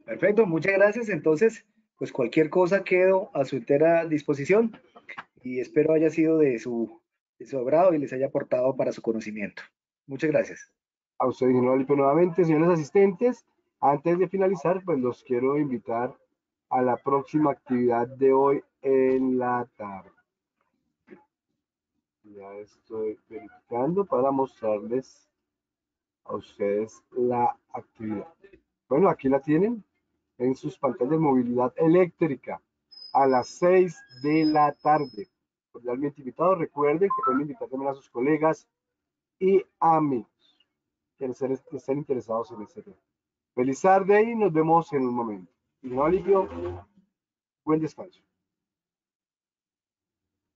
Speaker 2: Perfecto, muchas gracias. Entonces, pues cualquier cosa quedo a su entera disposición y espero haya sido de su agrado y les haya aportado para su conocimiento. Muchas gracias.
Speaker 1: A usted, ingeniero Alipio, nuevamente, señores asistentes. Antes de finalizar, pues los quiero invitar a la próxima actividad de hoy en la tarde. Ya estoy verificando para mostrarles a ustedes la actividad. Bueno, aquí la tienen en sus pantallas de movilidad eléctrica a las 6 de la tarde. Cordialmente invitados. Recuerden que pueden invitar también a sus colegas y amigos que estén interesados en este tema. Feliz tarde y nos vemos en un momento. Y no alivio, buen descanso.